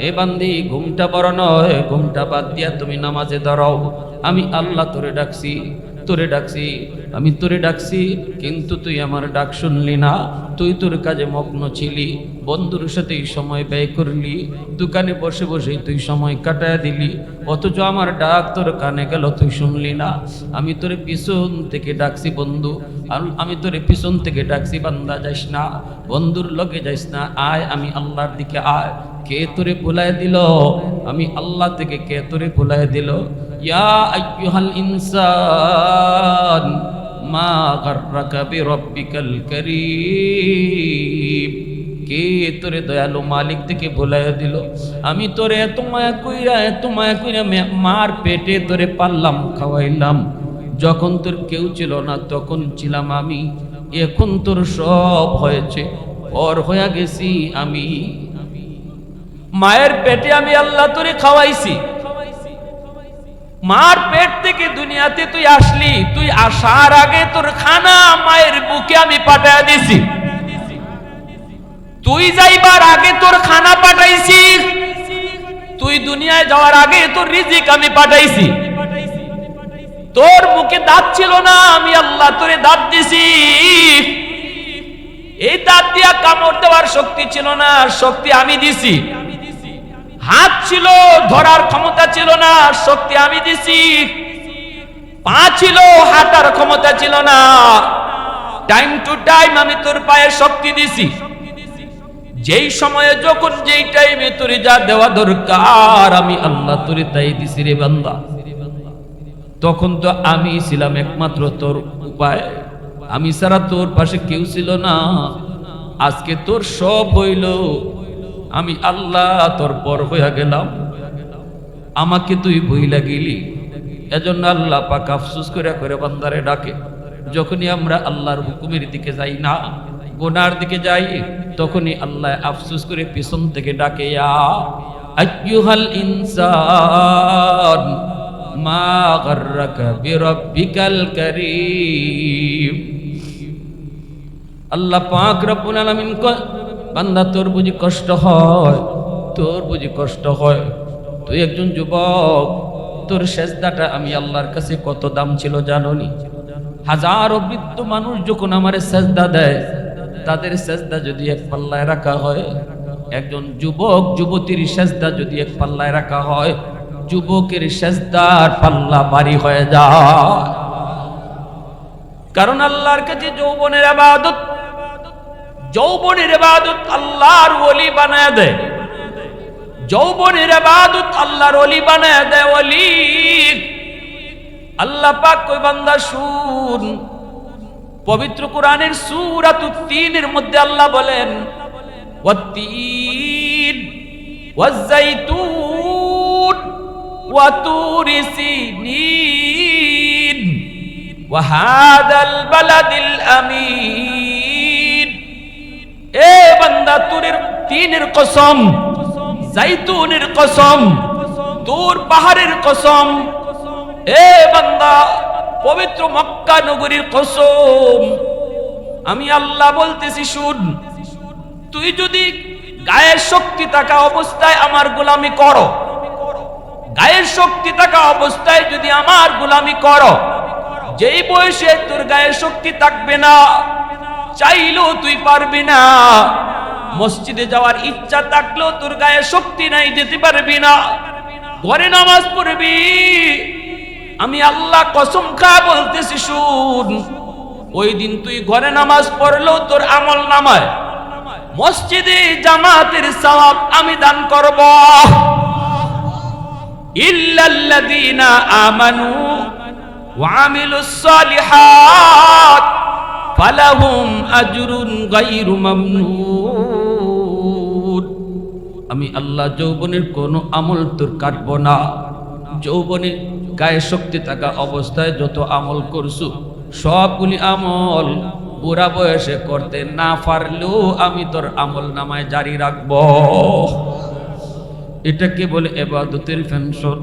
এ বান্দি ঘুমটা বড় নয়, ঘুমটা বাদ দিয়া তুমি নামাজে দাঁড়াও। আমি আল্লাহ তোরে ডাকছি, আমি তোরে ডাকছি, কিন্তু তুই আমার ডাক শুনলি না। তুই তোর কাজে মগ্ন ছিলি, বন্ধুর সাথেই সময় ব্যয় করলি, দোকানে বসে বসেই তুই সময় কাটায় দিলি, অথচ আমার ডাক তোর কানে গেল, তুই শুনলি না। আমি তোরে পিছন থেকে ডাকছি বন্ধু, আমি তোরে পিছন থেকে ডাকছি, বান্দা যাইস না, বন্ধুর লগে যাইস না, আয় আমি আল্লাহর দিকে আয়। কে তোরে ভুলায় দিল? আমি আল্লাহ থেকে কে তোরে ভুলায় দিল? ইয়া আইয়ুহাল ইনসান মা গাররাকা বিরাব্বিকাল কারীম। কে তোরে দয়ালু মালিক থেকে ভুলাইয়া দিল? আমি তোরে এত মায়া কইরা মার পেটে তোরে পাললাম, খাওয়াইলাম। যখন তোর কেউ ছিল না তখন ছিলাম আমি, এখন তোর সব হয়েছে, পর হইয়া গেছি আমি। মায়ের পেটে আমি আল্লাহ তোরে খাওয়াইছি, মার পেট থেকে দুনিয়াতে তুই আসলি, তুই আসার আগে তোর খানা মায়ের বুকে আমি পাঠাইয়া দিছি। তুই যাইবার আগে তোর খানা পাঠাইছি, তুই দুনিয়ায় যাওয়ার আগে তোর রিজিক আমি পাঠাইছি। তোর মুখে দাঁত ছিল না, আমি আল্লাহ তোরে দাঁত দিছি। এই দাঁত দিয়া কামড় দেওয়ার শক্তি ছিল না, শক্তি আমি দিছি। হাত ছিল, ধরার ক্ষমতা ছিল না, শক্তি আমি দিছি। পা ছিল, হাঁটার ক্ষমতা ছিল না, টাইম টু টাইম আমি তোর পায়ে শক্তি দিছি। যেই সময়ে যখন যেই টাইমে তোরে যা দেওয়া দরকার আমি আল্লাহ তোরে তাই দিছি রে বান্দা। তখন তো আমি ছিলাম একমাত্র তোর উপায়, আমি ছাড়া তোর পাশে কেউ ছিল না। আজকে তোর সব হইল, আমি আল্লাহ তোর পর হইয়া গেলাম, আমাকে তুই ভুইলা গেলি। এজন্য আল্লাহ পাক আফসোস করে বান্দারে ডাকে। যখনই আমরা আল্লাহর হুকুমের দিকে যাই না, গুনার দিকে যাই, তখনই আল্লাহ আফসোস করে পিছন থেকে ডাকে, ইয়া আইয়ুহাল ইনসান মা গাররাকা বিরাব্বিকাল কারীম। আল্লাহ পাক রব্বুল আলামিন কয়, বান্দা তোর বুঝি কষ্ট হয়, তোর বুঝি কষ্ট হয়, তুই একজন যুবক, তোর সেজদাটা আমি আল্লাহর কাছে কত দাম ছিল জানোনি? হাজারো বৃদ্ধ মানুষ যখন আমারে সেজদা দেয়, তাদের সেজদা যদি এক পাল্লায় রাখা হয়, একজন যুবক যুবতীর সেজদা যদি এক পাল্লায় রাখা হয়, যুবকের সেজদার পাল্লা ভারী হয়ে যায়। কারণ আল্লাহর কাছে যৌবনের ইবাদত, যৌবনের ইবাদত আল্লাহর ওলি বানায় দেয়। যৌবনের ইবাদত আল্লাহর ওলি বানায় দেয়। ওলি আল্লাহ পাক কই বান্দা শুন, পবিত্র কোরআনের সূরাতুত তিনের মধ্যে আল্লাহ বলেন ওয়াত-তিন ওয়াজ-যাইতুন ওয়া তুরি সিনিন ওয়া হাদাল বালাদিল আমিন। এ বান্দা তুরের তিনের কসম, জাইতুনের কসম, তুর পাহাড়ের কসম, এ বান্দা পবিত্র মক্কা নগরীর কসম, আমি আল্লাহ বলতেছি শুন, তুই যদি গায়ের শক্তি থাকা অবস্থায় আমার গোলামি করো, গায়ের শক্তি থাকা অবস্থায় যদি আমার গোলামি করো, যেই বয়সে তোর গায়ের শক্তি থাকবে না, চাইলেও তুই পারবি না, মসজিদে যাওয়ার ইচ্ছা থাকলেও তোর গায়ে শক্তি নাই, যেতে পারবি না, ঘরে নামাজ পড়বি, আমি আল্লাহ কসম খা বলতেছি শুন, ওই দিন তুই ঘরে নামাজ পড়লেও তোর আমল নামায় মসজিদে জামাতের সওয়াব আমি দান করব। ইল্লাল্লাযীনা আমানু ওয়া আমিলুস সালিহাত ফালাহুম আজরুন গায়রু মামনুন। আমি আল্লাহ যৌবনের কোনো আমল তোর কাটব না। যৌবনে গায়ে শক্তি থাকা অবস্থায় যত আমল করছু সবগুলি আমল বুড়া বয়সে করতে না পারলেও আমি তোর আমল নামায় জারি রাখব। এটাকে বলে ইবাদতের পেনশন,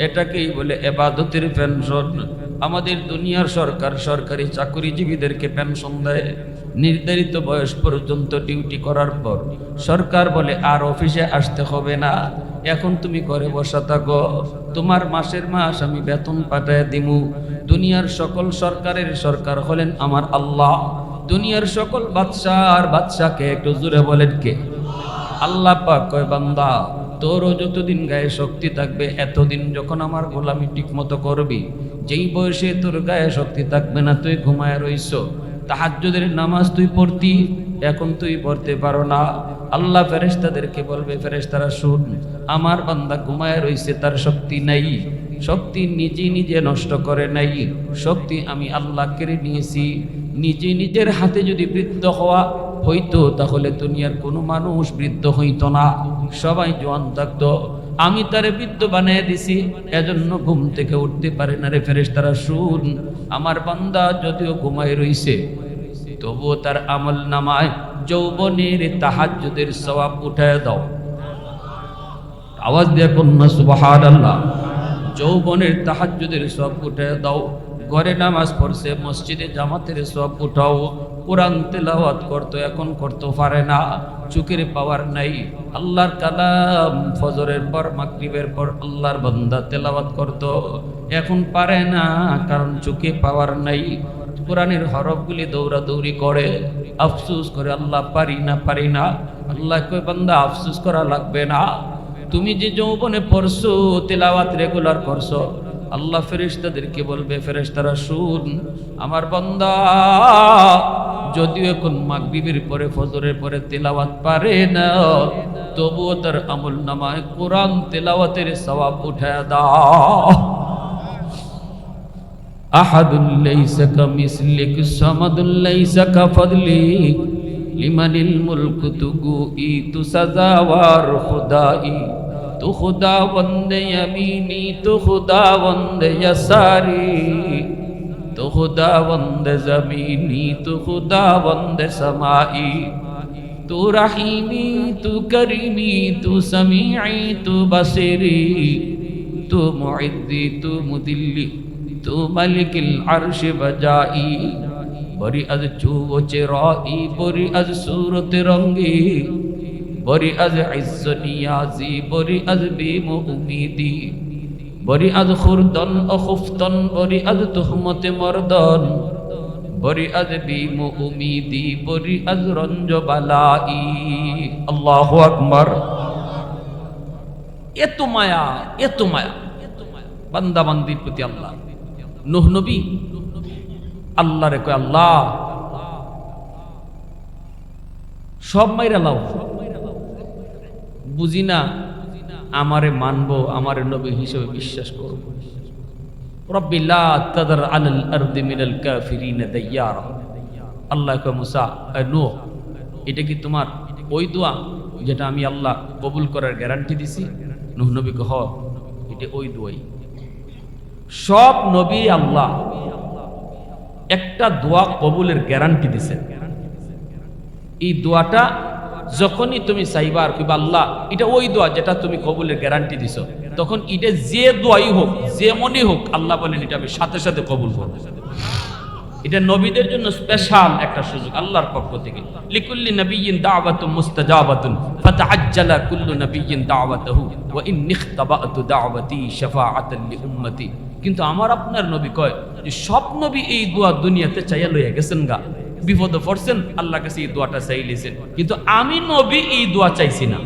এটাকেই বলে ইবাদতের পেনশন। আমাদের দুনিয়ার সরকার সরকারি চাকরিজীবীদেরকে পেনশন দেয় নির্ধারিত বয়স পর্যন্ত ডিউটি করার পর। সরকার বলে আর অফিসে আসতে হবে না, এখন তুমি ঘরে বসা থাকো, তোমার মাসের মাস আমি বেতন পাঠায় দিমু। দুনিয়ার সকল সরকারের সরকার হলেন আমার আল্লাহ। দুনিয়ার সকল বাদশার বাদশাকে একটু জোরে বলেন কে? আল্লাহ পাক কয় বান্দা তোরও যতদিন গায়ে শক্তি থাকবে এতদিন যখন আমার গোলামি ঠিক মতো করবি, যেই বয়সে তোর গায়ে শক্তি থাকবে না, তুই ঘুমায় রইছ, তাহাজ্জুদের নামাজ তুই পড়তি, এখন তুই পড়তে পারো না, আল্লাহ ফেরেশতাদেরকে বলবে ফেরেশতারা শুন, আমার বান্দা ঘুমায় রইছে, তার শক্তি নাই, শক্তি নিজে নিজে নষ্ট করে নাই, শক্তি আমি আল্লাহ কেড়ে নিয়েছি। নিজে নিজের হাতে যদি বৃদ্ধ হওয়া হইতো তাহলে দুনিয়ার কোনো মানুষ বৃদ্ধ হইতো না, সবাই জোয়ান থাকতো। আমি তারে বৃদ্ধ বানিয়ে দিছি, এজন্য ঘুম থেকে উঠতে পারে না। রে ফেরেশতারা শুন, আমার বান্দা যদিও ঘুমায় রইছে তবুও তার আমল নামায় যৌবনের তাহাজ্জুদের সওয়াব উঠায় দাও। আওয়াজ দিয়ে কন্যা সুবহানাল্লাহ। যৌবনের তাহাজ্জুদের সওয়াব উঠায় দাও। ঘরে নামাজ পড়ছে, মসজিদে জামাতের সওয়াব উঠাও। কোরআন তেলাওয়াত করতো, এখন করতে পারে না, চোখের পাওয়ার নাই। আল্লাহর কালাম ফজরের পর মাগরিবের পর আল্লাহর বান্দা তেলাওয়াত করতো, এখন পারে না, কারণ চোখে পাওয়ার নাই। কোরআনের হরফগুলি দৌড়াদৌড়ি করে, আফসোস করে, আল্লাহ পারি না পারি না। আল্লাহ কই বান্দা আফসোস করা লাগবে না, তুমি যে যৌবনে পড়ছো তেলাওয়াত রেগুলার করছো, আল্লাহ ফেরেশতাদেরকে বলবে ফেরেশতারা শুন, আমার বান্দা যদিও এখন মাগরিবের পরে ফজরের পরে তেলাওয়াত পারে না, তবুও তার আমল নামায় কোরআন তেলাওয়াতের সওয়াব উঠায় দাও। আহাদুল লাইসা কামিসলিক সামাদুল লাইসা কাফাদলিক লিমানিল মুলকু তুগুই তু সাজাওয়ার খুদাই, তু খুদাবন্দে ইয়ামিনী তু খুদাবন্দে ইয়াসারি, তু খুদাবন্দে জমিনী তু খুদাবন্দে সামাই, তু রহিমি তু করিমি তু সামিঈ তু বসিরি, তু মুইদ্দি তু মুদিল্লি তু মালিকিল আরশি বজাই। বরি আজ চুও চেরাই, বরি আজ সুরত রঙ্গি, বরি আজ ইজ্জ নিয়াজি, বরি আজ বিম উমিদি, বরি আজ খুরদন অখুফতন, বরি আজ তুহমতে মর্দন, বরি আজ বিম উমিদি বরি আজ রঞ্জ বালাই। আল্লাহু আকবার। এত মায়া, এত মায়া বান্দা বান্দির প্রতি আল্লাহ। নূহ নবী আল্লাহ রে কয়, আল্লাহ সব মাইরা লাও, বুঝি না আমারে মানবো, আমারে নবী হিসেবে বিশ্বাস করব। রব্বি লা তাদার আলাল আরদি মিনাল কাফিরিন দাইয়ারা। আল্লাহ কয়, মুসা নূহ, এটা কি তোমার ওই দোয়া যেটা আমি আল্লাহ কবুল করার গ্যারান্টি দিছি? নূহ নবী কয়, হ, এটা ওই দোয়াই। সব নবী আল্লাহ একটা দোয়া কবুলের গ্যারান্টি দিছেন। এই দোয়াটা যখনই তুমি চাইবা আর কইবা আল্লাহ এটা ওই দোয়া যেটা তুমি কবুলের গ্যারান্টি দিছো, তখন এটা যে দোয়াই হোক, যেমনই হোক, আল্লাহ বলেন এটা আমি সাথে সাথে কবুল করব। এটা নবীদের জন্য স্পেশাল একটা সুযোগ আল্লাহর পক্ষ থেকে। লিকুল্লি নাবিয়্যিন দাওয়াতুন মুস্তাজাবাতুন ফাতাআজ্জালা কুল্লু নাবিয়্যিন দাওয়াতাহু ওয়া ইন্নী ইখতাবাতু দাওয়াতি শাফাআতান লিউম্মতি। কিন্তু আমার আপনার নবী কয় যে সব নবী এই দোয়া দুনিয়াতে চাইয়া লইয়া গেছেন গা, বিপদে পড়ছেন, আল্লাহর কাছে এই দোয়াটা চাইলেছেন, কিন্তু আমি নবী এই দোয়া চাইছি না।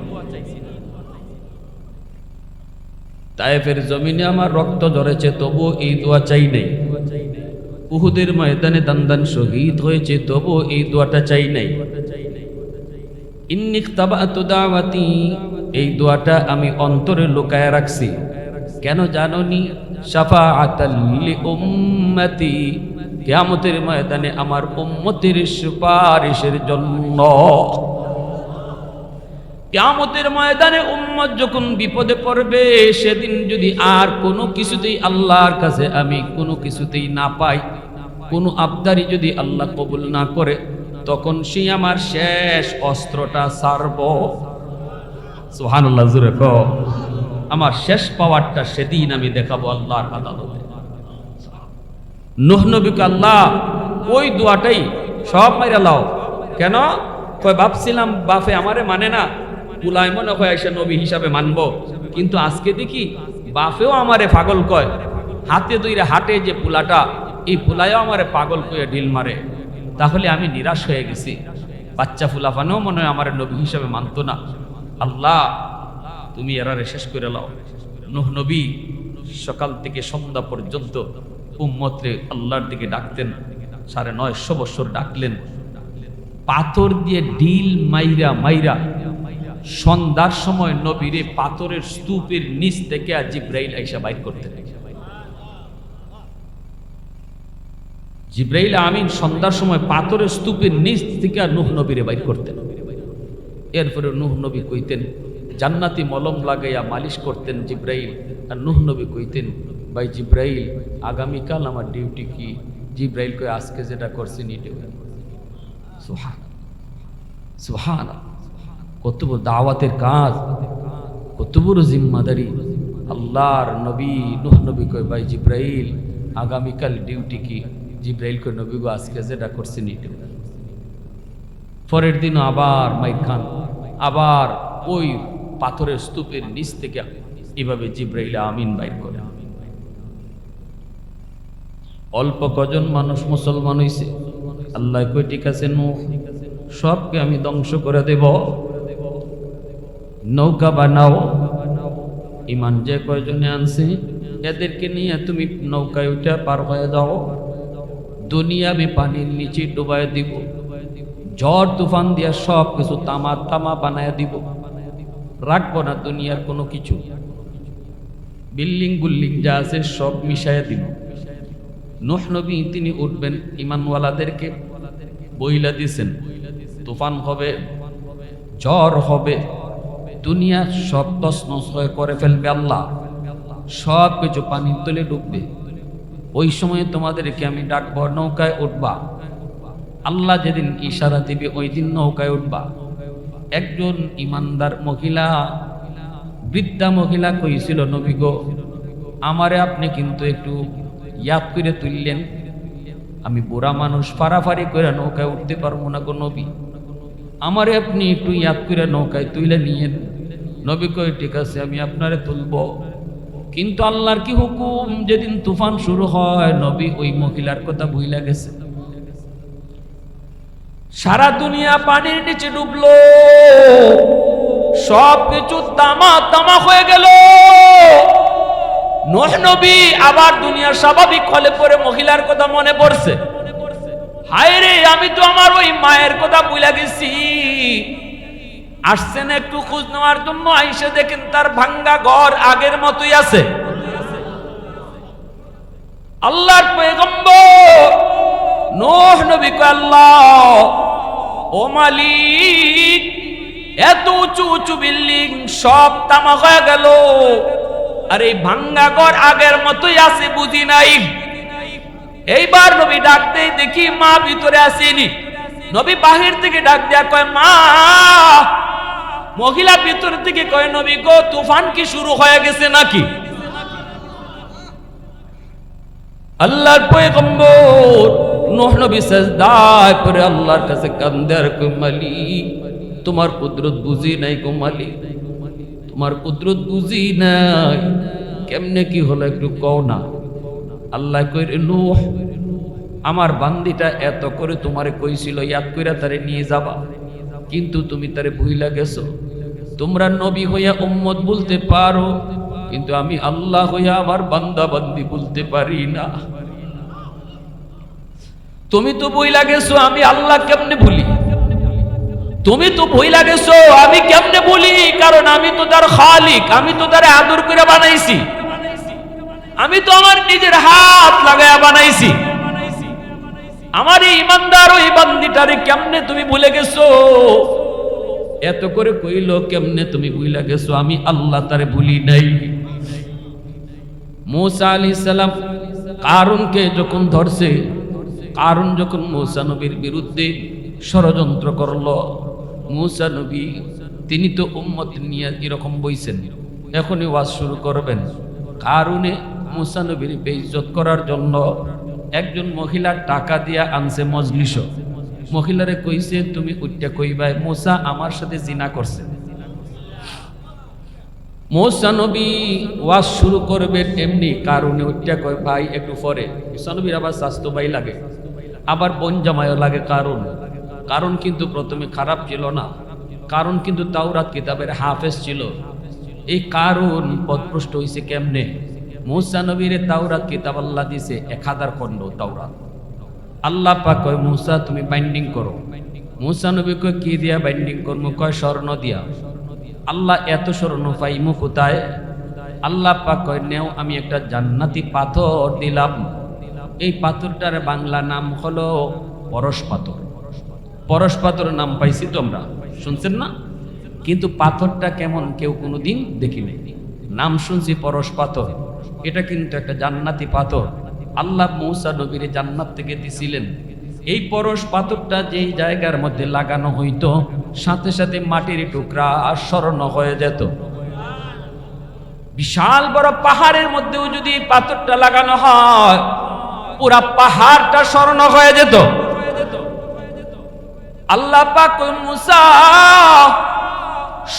তায়েফের জমিনে আমার রক্ত ঝরেছে, তবু এই দোয়া চাই নাই। উহুদের ময়দানে দান শহীদ হয়েছে, তবু এই দোয়াটা চাই নাই। ইন্নী ইখতাবাতু দাওয়াতি, এই দোয়াটা আমি অন্তরে লুকায়া রাখছি। কেন জানোনি? শাফাআতাল লিউম্মতি, কিয়ামতের ময়দানে আমার উম্মতের সুপারিশের জন্য। কিয়ামতের ময়দানে উম্মত যখন বিপদে পড়বে, সেদিন যদি আর কোনো কিছুতেই আল্লাহর কাছে আমি কোনো কিছুতেই না পাই, কোনো আবদারি যদি আল্লাহ কবুল না করে, তখন সে আমার শেষ অস্ত্রটা ছাড়ব। সুবহানাল্লাহ, জোরে কও। আমার শেষ পাওয়ারটা সেদিন আমি দেখাবো আল্লাহর আদালতে। নূহ নবীকে আল্লাহ ওই দোয়াটাই সব মাইরা লাও। কেন? কয় ভাবছিলাম বাপে আমারে মানে না, পুলাই মনে হয় এসে নবী হিসাবে মানবো, কিন্তু আজকে দেখি বাপেও আমারে পাগল কয়। হাতে দইরা হাটে যে পুলাটা, এই পুলাইও আমারে পাগল কয়ে ঢিল মারে। তাহলে আমি নিরাশ হয়ে গেছি। বাচ্চা ফুলাফানেও মনে হয় আমারে নবী হিসাবে মানতো না। আল্লাহ তুমি এরারে শেষ করে লাও। নূহ নবী সকাল থেকে সন্ধ্যা পর্যন্ত উম্মতরে আল্লাহর দিকে ডাকতেন। 950 বছর ডাকলেন। পাথর দিয়ে ঢিল মাইরা মাইরা সন্ধ্যার সময় নবীরে পাথরের স্তূপের নিচ থেকে জিব্রাইল আইসা বাইর করতেন। জিব্রাইল আমিন সন্ধ্যার সময় পাথরের স্তূপের নিচ থেকে নূহ নবীরে বাইর করতেন। এরপরে নূহ নবী কইতেন, জান্নাতি মলম লাগাইয়া মালিশ করতেন জিব্রাইল। আর নূহ নবী কইতেন, ভাই জিব্রাইল আগামীকাল আমার ডিউটি কি? জিব্রাইল কই আজকে যেটা করছেন এটাই। সুবহানাল্লাহ, সুবহানাল্লাহ। কত বড় দাওয়াতের কাজ, কত বড় জিম্মাদারি। আল্লাহর নবী নূহ নবী কই, ভাই জিব্রাইল আগামীকাল ডিউটি কি? জিব্রাইল কই, নবী গো আজকে যেটা করছেন এটাই। পরের দিনও আবার মাইর খান, আবার ওই পাথরের স্তূপের নিচ থেকে এভাবে জিব্রাইল আমিন বাইর করে। অল্প কজন মানুষ মুসলমান হইছে। আল্লাহ কই, ঠিক আছে নূহ, সবকে আমি ধ্বংস করে দেব, নৌকা বানাও। ইমান যে কয়জনে আনছে এদেরকে নিয়ে তুমি নৌকায় উঠে পার হয়ে যাও। দুনিয়া আমি পানির নিচে ডুবাই দিব, ঝড় তুফান দিয়া সব কিছু তামা তামা বানায় দিব, রাখবো না দুনিয়ার কোনো কিছু। বিল্ডিং বুল্ডিং যা আছে সব মিশাইয়া দিব। নূহ নবী তিনি উঠবেন, ইমানওয়ালাদেরকে বইলা দিছেন তুফান হবে, ঝড় হবে, দুনিয়া সব তছনছ হয়ে করে ফেলবে আল্লাহ, সব কিছু পানির তলে ডুববে। ওই সময়ে তোমাদেরকে আমি ডাকবো, নৌকায় উঠবা। আল্লাহ যেদিন ইশারা দিবে ওই দিন নৌকায় উঠবা। একজন ইমানদার মহিলা, বৃদ্ধা মহিলা কইছিল, নবী গো আমারে আপনি কিন্তু একটু ইয়াদ করে তুললেন, আমি বুড়া মানুষ, ফাড়াফাড়ি করে নৌকায় উঠতে পারবো না গো নবী, আমারে আপনি একটু ইয়াদ করে নৌকায় তুলে নিয়েন। নবী কই, ঠিক আছে আমি আপনারে তুলব। কিন্তু আল্লাহর কি হুকুম, যেদিন তুফান শুরু হয় নবী ওই মহিলার কথা ভুইলা গেছে। সারা দুনিয়া পানির নিচে ডুবলো, সবকিছু তামা তামা হয়ে গেল। নূহ নবী আবার দুনিয়ার স্বাভাবিক হলে পরে মহিলার কথা মনে পড়ছে, হায় রে আমি তো আমার ওই মায়ের কথা ভুলে গেছি। আসছেন একটু খোঁজ নেওয়ার জন্য, আইসে দেখেন তার ভাঙ্গা ঘর আগের মতোই আছে। আল্লাহর পয়গম্বর নূহ নবী কয়, আল্লাহ ও মালিক, এত উঁচু উঁচু বিল্ডিং সব তামা হয়ে গেল, আর এই ভাঙ্গা ঘর আগের মতোই আছে, বুঝি নাই। এইবার নবী ডাক দেয়, দেখি মা ভিতরে আসেনি। নবী বাহির থেকে ডাক দেয়া কয়, মা। মহিলা ভিতর থেকে কয়, নবী গো, তুফান কি শুরু হয়ে গেছে নাকি? আল্লাহর পয়গম্বর নূহ নবী সিজদায় পড়ে আল্লাহর কাছে কান্দে আর কয়, মালিক তোমার কুদরত বুঝি নাই গো মালিক, তোমার কুদরত বুঝি নাই, কেমনে কি হলো একটু কও না। আল্লাহ কইরে, নূহ আমার বান্দিটা এত করে তোমারে কইছিল ইয়াদ কইরা তারে নিয়ে যাবা, কিন্তু তুমি তারে ভুইলা গেছো। তোমরা নবী হইয়া উম্মত বলতে পারো, কিন্তু আমি আল্লাহ হইয়া আমার বান্দা বান্দি বলতে পারি না। তুমি তো ভুইলা গেছো, আমি আল্লাহ কেমনে ভুলি? তুমি তো ভুইলা গেছো, আমি কেমনে ভুলি? কারণ আমি তো তার খালিক, আমি তো তারে আদর করে বানাইছি, আমি তো আমার নিজের হাত লাগায়া বানাইছি। আমার এই ইমানদার ওই বান্দিটারে কেমনে তুমি ভুলে গেছো? এত করে কইল, কেমনে তুমি ভুলে গেছো? আমি আল্লাহ তারে ভুলি নাই। মূসা আলাইহিস সালাম কারুনকে যখন ধরছে, কারুন যখন মূসা নবীর বিরুদ্ধে ষড়যন্ত্র করলো, মূসা নবী তিনি তো উম্মত নিয়ে এরকম বইছেন, এখনই ওয়াজ শুরু করবেন। কারুনে মূসা নবীর বেইজ্জত করার জন্য একজন মহিলা টাকা দিয়া আনছে মজলিস। মহিলারে কইছে, তুমি উঠতে কইবাই মূসা আমার সাথে জিনা করছে। মূসা নবী ওয়াজ শুরু করবেন, এমনি কারুনে উঠতে কয়, ভাই একটু পরে। মূসা নবীর আবার স্বাস্থ্য ভাই লাগে, আবার বোন জামাইও লাগে। কারণ কিন্তু প্রথমে খারাপ ছিল না, কারণ কিন্তু তাওরাত কিতাবের হাফেজ ছিল। এই কারণ পথভ্রষ্ট হইছে কেমনে? মূসা নবীর তাওরাত কিতাব আল্লাহ দিছে 1000 খণ্ড তাওরাত। আল্লাহ পাক কয়, মূসা তুমি বাইন্ডিং করো। মূসা নবী কয়, কি দিয়া বাইন্ডিং করবো? কয়, স্বর্ণ দিয়া। আল্লাহ এত স্বর্ণ পাইমু কোথায়? আল্লাহ পাক কয়, নেও আমি একটা জান্নাতি পাথর দিলাম, এই পাথরটার বাংলা নাম হলো পরশ পাথর। পরশ পাথর নাম পাইছি, তোমরা শুনছেন না? কিন্তু পাথরটা কেমন কেউ কোনোদিন দেখি নাই, নাম শুনছি পরশ পাথর। এটা কিন্তু একটা জান্নাতি পাথর, আল্লাহ মূসা নবীর জান্নাত থেকে দিছিলেন। এই পরশ পাথরটা যেই জায়গার মধ্যে লাগানো হইতো, সাথে সাথে মাটির টুকরা আর স্বর্ণ হয়ে যেত। বিশাল বড় পাহাড়ের মধ্যেও যদি পাথরটা লাগানো হয়, পুরা পাহাড়টা স্বর্ণ হয়ে যেত। আল্লাহ পাক কয়, মূসা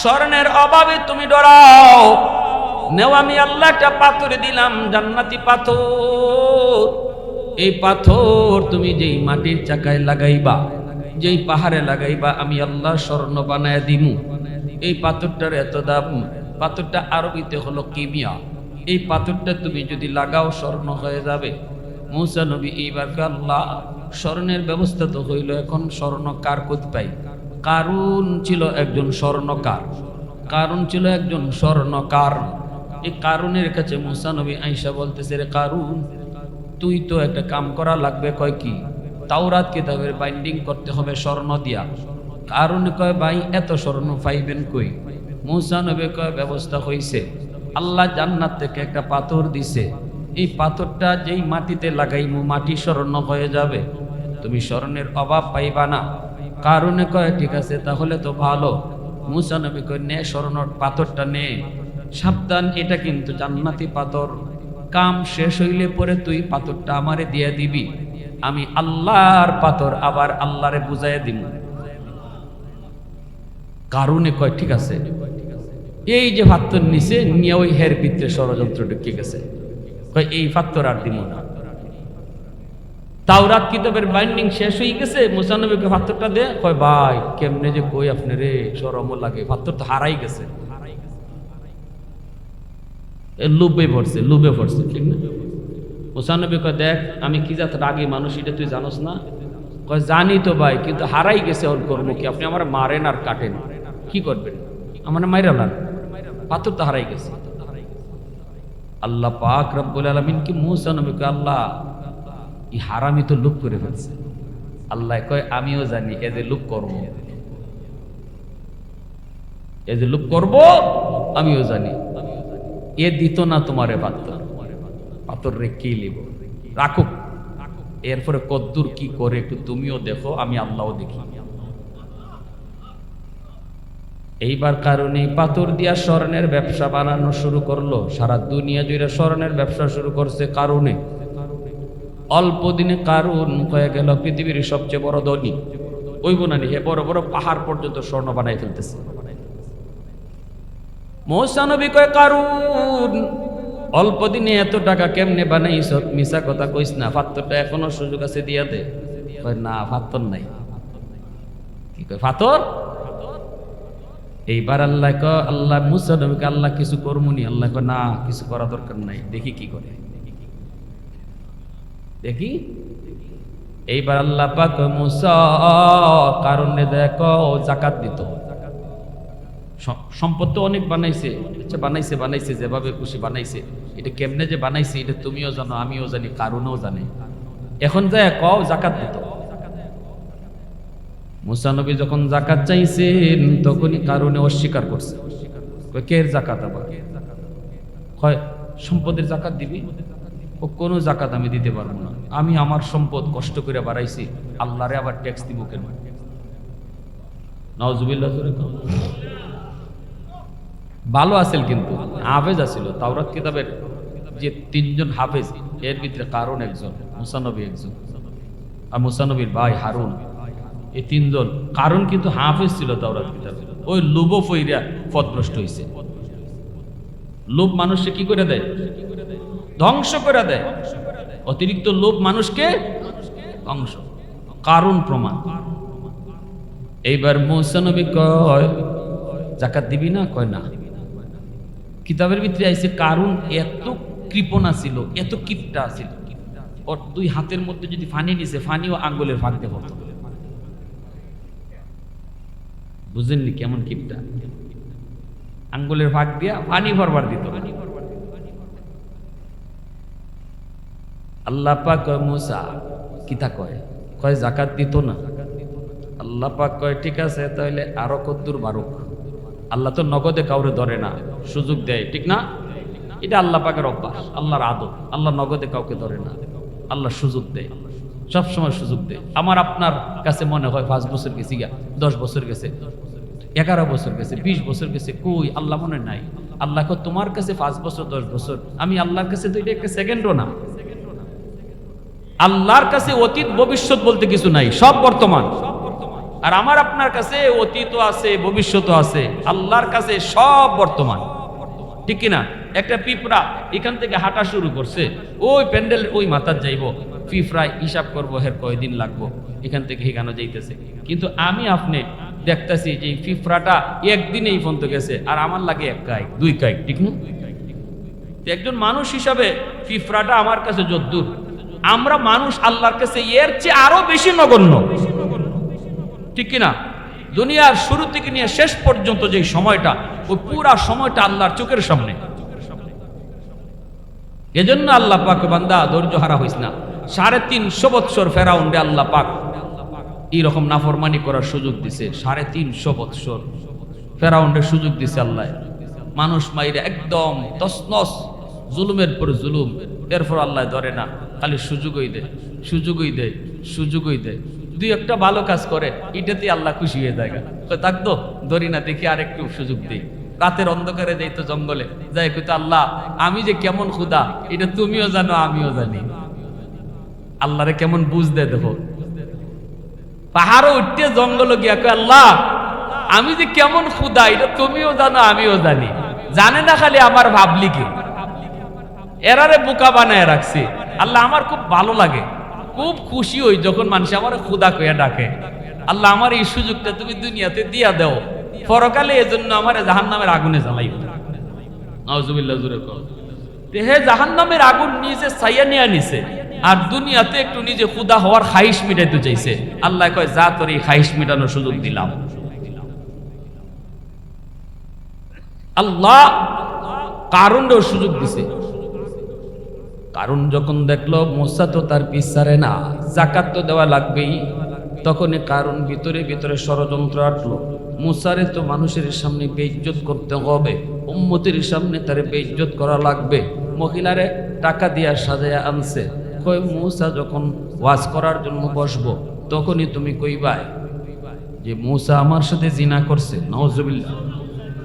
স্বর্ণের অভাবে তুমি ডরাও, নেও আমি আল্লাহ একটা পাথর দিলাম, জান্নাতি পাথর। এই পাথর তুমি যেই মাটির চাকায় লাগাইবা, যেই পাহাড়ে লাগাইবা, আমি আল্লাহ স্বর্ণ বানায় দিমু। এই পাথরটার এত দাম। পাথরটা আরবিতে হলো কিমিয়া। এই পাথরটা তুমি যদি লাগাও স্বর্ণ হয়ে যাবে। মূসা নবী এইবার আল্লাহ স্বর্ণের ব্যবস্থা তো হইল, এখন স্বর্ণ কার কোথ পাই? কারুন ছিল একজন স্বর্ণকার, কারুন ছিল একজন স্বর্ণকার। এই কারুনের কাছে মূসা নবী আইসা বলতেছে, রে কারুন, তুই তো একটা কাম করা লাগবে। কয় কি? তাওরাত কিতাবের বাইন্ডিং করতে হবে স্বর্ণ দিয়া। কারুন কয়, ভাই এত স্বর্ণ পাইবেন কই? মূসা নবী কয়, ব্যবস্থা হইছে, আল্লাহ জান্নাত থেকে একটা পাথর দিছে, এই পাথরটা যেই মাটিতে লাগাইমু মাটি স্বর্ণ হয়ে যাবে, তুমি স্বর্ণের অভাব পাইবা না। কারুনে কয়, ঠিক আছে তাহলে তো ভালো। মূসা নবী কয়, নে স্বর্ণর পাথরটা নে, সাবধান, এটা কিন্তু জান্নাতি পাথর। কাম শেষ হইলে পরে তুই পাথরটা আমারে দিয়ে দিবি, আমি আল্লাহর পাথর আবার আল্লাহরে বুঝাইয়া দিব। কারুনে কয়, ঠিক আছে। এই যে পাথর নিছে নিয়ে ওই হের ভিতরে ষড়যন্ত্র ঢুকে গেছে, কয় এই পাথর আর দিব না। তাওরাত কিতাবের বাইন্ডিং শেষ হয়ে গেছে, মুসা নবীকে পাথরটা দে, কয় ভাই কেমনে যে কই আপনি রে, শরমও লাগে, পাথর তো হারাই গেছে। লুবে পড়ছে, ঠিক না? মুসা নবী কয় দেখ আমি কি জাত রাগী মানুষ, এটা তুই জানোস না? কয় জানি তো ভাই, কিন্তু হারাই গেছে, ওর কর্ম কি? আপনি আমার মারেন আর কাটেন, কি করবেন? আমার মাইরা লান, পাথর তো হারাই গেছে। আল্লাহ পাক রব্বুল আলামিন কি মুসা নবীকে, আল্লাহ এই হারামি তো লুপ করে ফেলছে। আল্লাহ কয় আমিও জানি এ যে লুপ করব, আমিও জানি। এ দিত না তোমারে পাথর রে কি লিব, রাখুক, এরপরে কদ্দুর কি করে একটু তুমিও দেখো, আমি আল্লাহও দেখি। এইবার কারণে পাথর দিয়া স্বর্ণের ব্যবসা বানানো শুরু করলো, সারা দুনিয়া জুড়ে স্বর্ণের ব্যবসা শুরু করছে কারণে। অল্প দিনে কারণ হয়ে গেল পৃথিবীর সবচেয়ে বড় ধনী। ওই বোনানি হে বড় বড় পাহাড় পর্যন্ত স্বর্ণ বানাই ফেলতেছে। মুসা নবী কয় কারণ অল্প দিনে এত টাকা কেমনে বানাইছ? মিছা কথা কইস না, পাথরটা এখনো সুযোগ আছে দিয়া দে। কয় না পাথর নাই। কি কয় পাথর? এইবার আল্লাহ মুসা নবীকে আল্লাহ কিছু করমুনি। আল্লাহ কয় না কিছু করা দরকার নাই, দেখি কি করে, দেখি। এইবার আল্লাহ পাক মুসা কারণে দেখো জাকাত দিত। সম্পদ তো অনেক বানাইছে, আচ্ছা বানাইছে যেভাবে খুশি বানাইছে। এটা কেমনে যে বানাইছে এটা তুমিও জানো, আমিও জানি, কারণও জানে। এখন যায় কও জাকাত দিত। মুসা নবী যখন জাকাত চাইছেন তখনই কারণে অস্বীকার করছে। কের জাকাত? আবার হয় সম্পদের জাকাত দিবি? ও কোনো জাকাত আমি দিতে পারবো না, আমি আমার সম্পদ কষ্ট করে বাড়াইছি, আল্লাহরে আবার ট্যাক্স দিব কেন? নাউজুবিল্লাহ। ভালো আছিল, কিন্তু হাফেজ আছিল। তাওরাত কিতাবের যে 3 জন হাফেজ, এর ভিতরে কারণ একজন, মুসা নবী একজন, আর মুসা নবীর ভাই হারুন, এই 3 জন। কারণ কিন্তু হাফেজ ছিল তাওরাত কিতাবের। ওই লোভ ফইরা পথভ্রষ্ট হইছে। লোভ মানুষকে কি করে দেয়? ধ্বংস করে দেয়। অতিরিক্ত লোভ মানুষকে ধ্বংস। কারণ প্রমাণ। এইবার মুসা নবী কয় জাকাত দিবি না? কয় না। কিতাবের ভিতরে আইছে কারণ এত কৃপণা ছিল, এত কিপটা ছিল, ওর 2 হাতের মধ্যে যদি ফানি নিছে, ফানিও আঙ্গুলের ফাঁক দিয়ে পড়তো। বুঝেননি কেমন কিপটা? আঙ্গুলের ফাঁক দিয়া পানি ভরবার দিত। আল্লাহ পাক মুসা কিতা কয় জাকাত দিত না। আল্লাহ পাক কয় ঠিক আছে, তাহলে আরো কদ্দুর বারুক। আল্লাহ তো নগদে কাউরে ধরে না, সুযোগ দেয়, ঠিক না? এটা আল্লাহ পাকের অভ্যাস, আল্লাহর আদত। আল্লাহ নগদে কাউকে ধরে না, আল্লাহ সুযোগ দেয়, সবসময় সুযোগ দেয়। আমার আপনার কাছে মনে হয় 5 বছর গেছি, 10 বছর গেছে, 11 বছর গেছে, 20 বছর গেছে, কই আল্লাহ মনে নাই? আল্লাহ তোমার কাছে 5 বছর 10 বছর, আমি আল্লাহর কাছে তো এটা একটা সেকেন্ডও না। আল্লাহর কাছে অতীত ভবিষ্যৎ বলতে কিছু নাই, সব বর্তমান। আর আমার আপনার কাছে অতীতও আছে, ভবিষ্যৎও আছে, আল্লাহর কাছে সব বর্তমান, ঠিক কিনা? একটা পিঁপড়া এখান থেকে হাঁটা শুরু করছে, ওই প্যান্ডেল ওই মাথার যাইব, পিঁপড়ায় হিসাব করবো হের কয়দিন লাগবো, এখান থেকে হেগানো যাইতেছে। কিন্তু আমি আপনি দেখতেছি যে পিঁপড়াটা একদিনেই পর্যন্ত গেছে, আর আমার লাগে 1 কাইক 2 কাইক, ঠিক না? একজন মানুষ হিসাবে পিঁপড়াটা আমার কাছে যদ্দূর, আমরা মানুষ আল্লাহর কাছে এর চেয়ে আরো বেশি নগণ্য, ঠিক কিনা? দুনিয়ার শুরু থেকে নিয়ে শেষ পর্যন্ত যে সময়টা, ওই পুরা সময়টা আল্লাহর চোখের সামনে। এজন্য আল্লাহ পাক বান্দা ধৈর্য হারা হইস না। 350 বৎসর ফেরাউনরে আল্লাহ পাক এইরকম নাফরমানি করার সুযোগ দিছে। 350 বৎসর ফেরাউনরে সুযোগ দিছে আল্লাহ। মানুষ মাইরে একদম তসনস, জুলুমের পর জুলুম। এরপর আল্লাহ ধরে না, খালি সুযোগই দেয়, সুযোগই দেয়, সুযোগই দেয়। 2-1টা ভালো কাজ করে, এটাতে আল্লাহ খুশি হয়ে যায়। থাকতো ধরি না, দেখি আর একটু সুযোগ দিই। রাতের অন্ধকারে যাই তো জঙ্গলে যাই, কিন্তু আল্লাহ আমি যে কেমন ক্ষুধা এটা তুমিও জানো, আমিও জানি। আল্লাহরে কেমন বুঝ দেয় দেখো। পাহাড়ে উঠতে জঙ্গলে গিয়া কয় আল্লাহ আমি যে কেমন ক্ষুধা এটা তুমিও জানো, আমিও জানি। জানে না খালি আমার ভাবলিকে, এরারে বোকা বানায় রাখছি। আল্লাহ আমার খুব ভালো লাগে, খুব খুশি হই যখন মানুষ আমার খোদা কইয়া ডাকে। আল্লাহ আমার এই সুযোগটা তুমি দুনিয়াতে দিয়া দাও, পরকালে এজন্য আমার জাহান্নামের আগুনে জ্বালাইও। নাউজুবিল্লাহ জোরে কও। হে জাহান্নামের আগুন নিজে ছাইয়া নিয়ে নিছে, আর দুনিয়াতে একটু নিজে খোদা হওয়ার খাইশ মিটাইতে চাইছে। আল্লাহ কয় যা তোর এই খাইশ মিটানোর সুযোগ দিলাম। আল্লাহ কারুনও সুযোগ দিছে। কারণ যখন দেখলো মুসা তো তার পিছারে না, যাকাত তো দেওয়া লাগবেই, তখনই কারণ ভিতরে ভিতরে ষড়যন্ত্র আটলো। মুসারে তো মানুষের সামনে বেইজ্জত করতে হবে, উম্মতের সামনে তার বেইজ্জত করা লাগবে। মহিলারে টাকা দিয়া সাজায়া আনছে, কই মুসা যখন ওয়াজ করার জন্য বসবো তখনই তুমি কইবা যে মুসা আমার সাথে জিনা করছে। নাউজুবিল্লাহ।